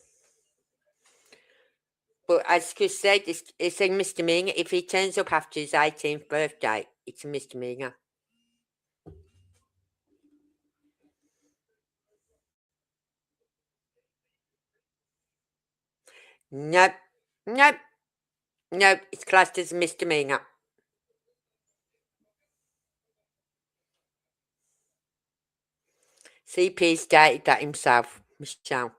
But as Chris said, it's a misdemeanor. If he turns up after his 18th birthday, it's a misdemeanor. Nope, nope, nope, it's classed as a misdemeanor. CP stated that himself, Michelle.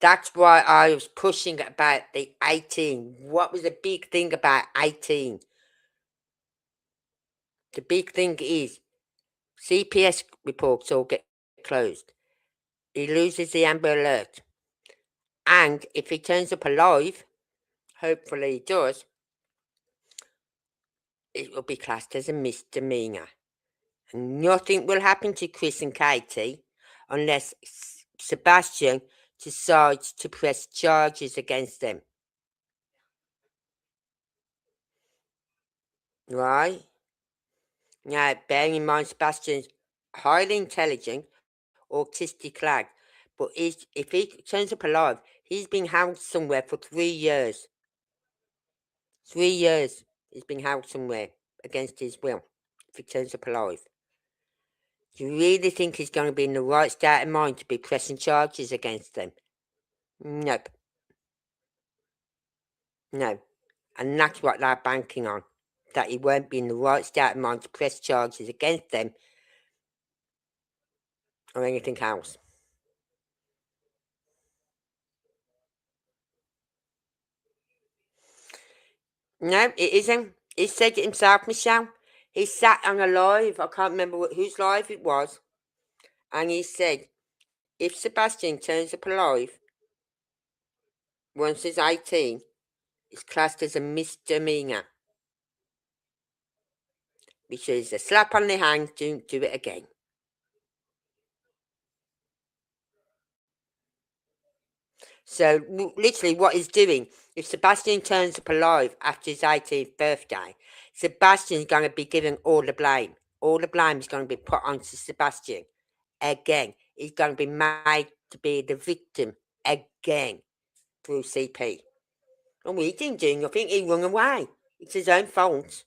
That's why I was pushing about the 18. What was the big thing about 18? The big thing is CPS reports all get closed. He loses the Amber Alert. And if he turns up alive, hopefully he does, it will be classed as a misdemeanor. And nothing will happen to Chris and Katie unless Sebastian decides to press charges against them. Right? Now, bearing in mind Sebastian's highly intelligent, autistic lad, but if he turns up alive, he's been held somewhere for 3 years. 3 years he's been held somewhere against his will, if he turns up alive. Do you really think he's going to be in the right state of mind to be pressing charges against them? Nope. No. And that's what they're banking on, that he won't be in the right state of mind to press charges against them or anything else. No, it isn't. He said it himself, Michelle. He sat on a live, I can't remember whose live it was, and he said, if Sebastian turns up alive once he's 18, it's classed as a misdemeanor, which is a slap on the hand, don't do it again. So, literally what he's doing, if Sebastian turns up alive after his 18th birthday, Sebastian's going to be given all the blame. All the blame is going to be put onto Sebastian. Again, he's going to be made to be the victim again through CP. And we didn't do nothing, he run away. It's his own fault.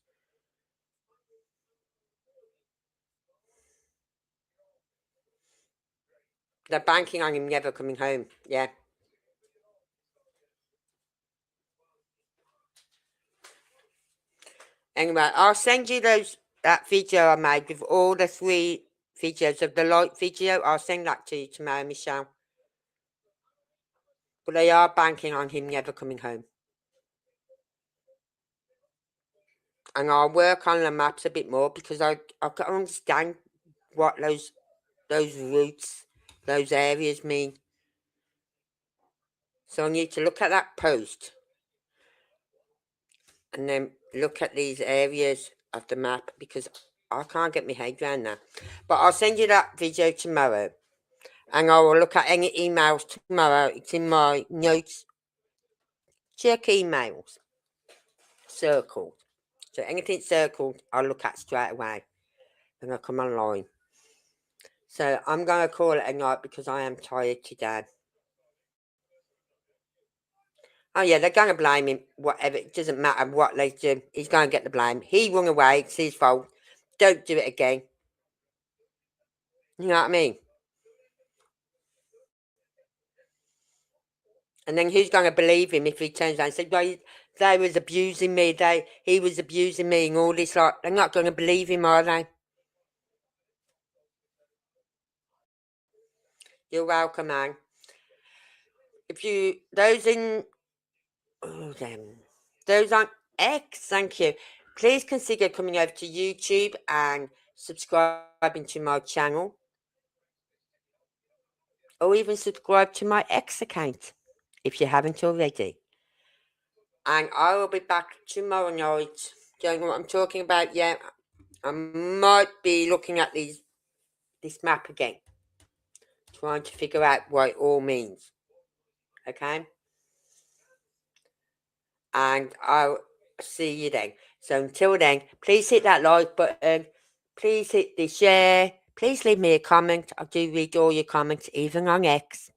They're banking on him never coming home, yeah. Anyway, I'll send you that video I made with all the 3 videos of the light video. I'll send that to you tomorrow, Michelle. But they are banking on him never coming home. And I'll work on the maps a bit more because I've got to understand what those routes, those areas mean. So I need to look at that post and then look at these areas of the map because I can't get my head around that. But I'll send you that video tomorrow. And I will look at any emails tomorrow. It's in my notes. Check emails. Circled. So anything circled, I'll look at straight away. And I'll come online. So I'm going to call it a night because I am tired today. Oh yeah, they're going to blame him. Whatever. It doesn't matter what they do. He's going to get the blame. He run away. It's his fault. Don't do it again. You know what I mean? And then who's going to believe him if he turns around and says, well, they was abusing me, he was abusing me and all this, like, they're not going to believe him, are they? You're welcome, man. If you, those on X, thank you. Please consider coming over to YouTube and subscribing to my channel. Or even subscribe to my X account, if you haven't already. And I will be back tomorrow night. Don't know what I'm talking about yet. I might be looking at this map again. Trying to figure out what it all means. Okay? And I'll see you then. So until then, please hit that like button. Please hit the share. Please leave me a comment. I do read all your comments, even on X.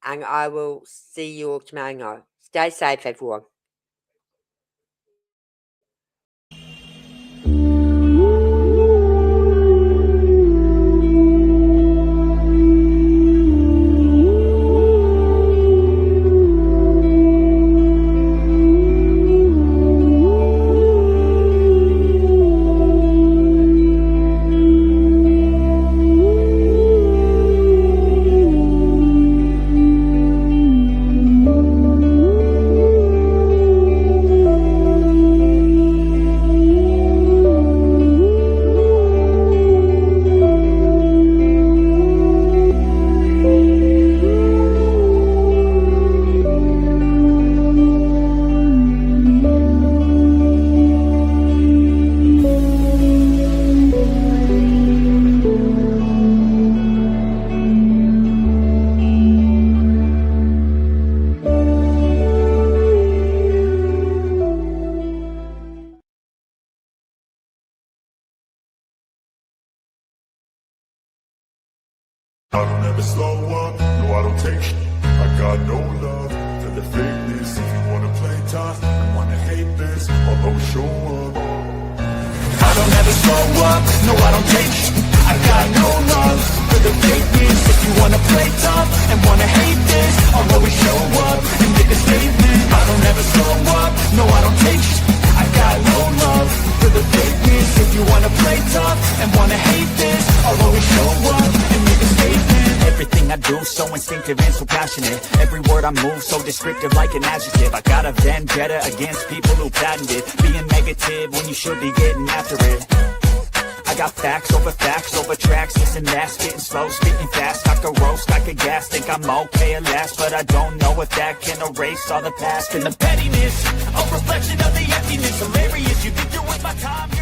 And I will see you all tomorrow night. Stay safe, everyone. I don't ever slow up, no I don't take sh**. I got no love for the fakeness. If you wanna play tough and wanna hate this, I'll always show up. I don't ever slow up, no I don't take sh**. I got no love for the fakeness. If you wanna play tough and wanna hate this, I'll always show up and make a statement. I don't ever slow up, no I don't take sh**. I got no love for the fakeness. If you wanna play tough and wanna hate this, I'll always show up and make a statement. Everything I do so instinctive and so passionate. Every word I move so descriptive like an adjective. I got a vendetta against people who patented being negative when you should be getting after it. I got facts over tracks, listen that, spitting slow, spitting fast. I could roast, I could gas, think I'm okay at last, but I don't know if that can erase all the past. And the pettiness, a reflection of the emptiness. Hilarious, you think you're worth my time.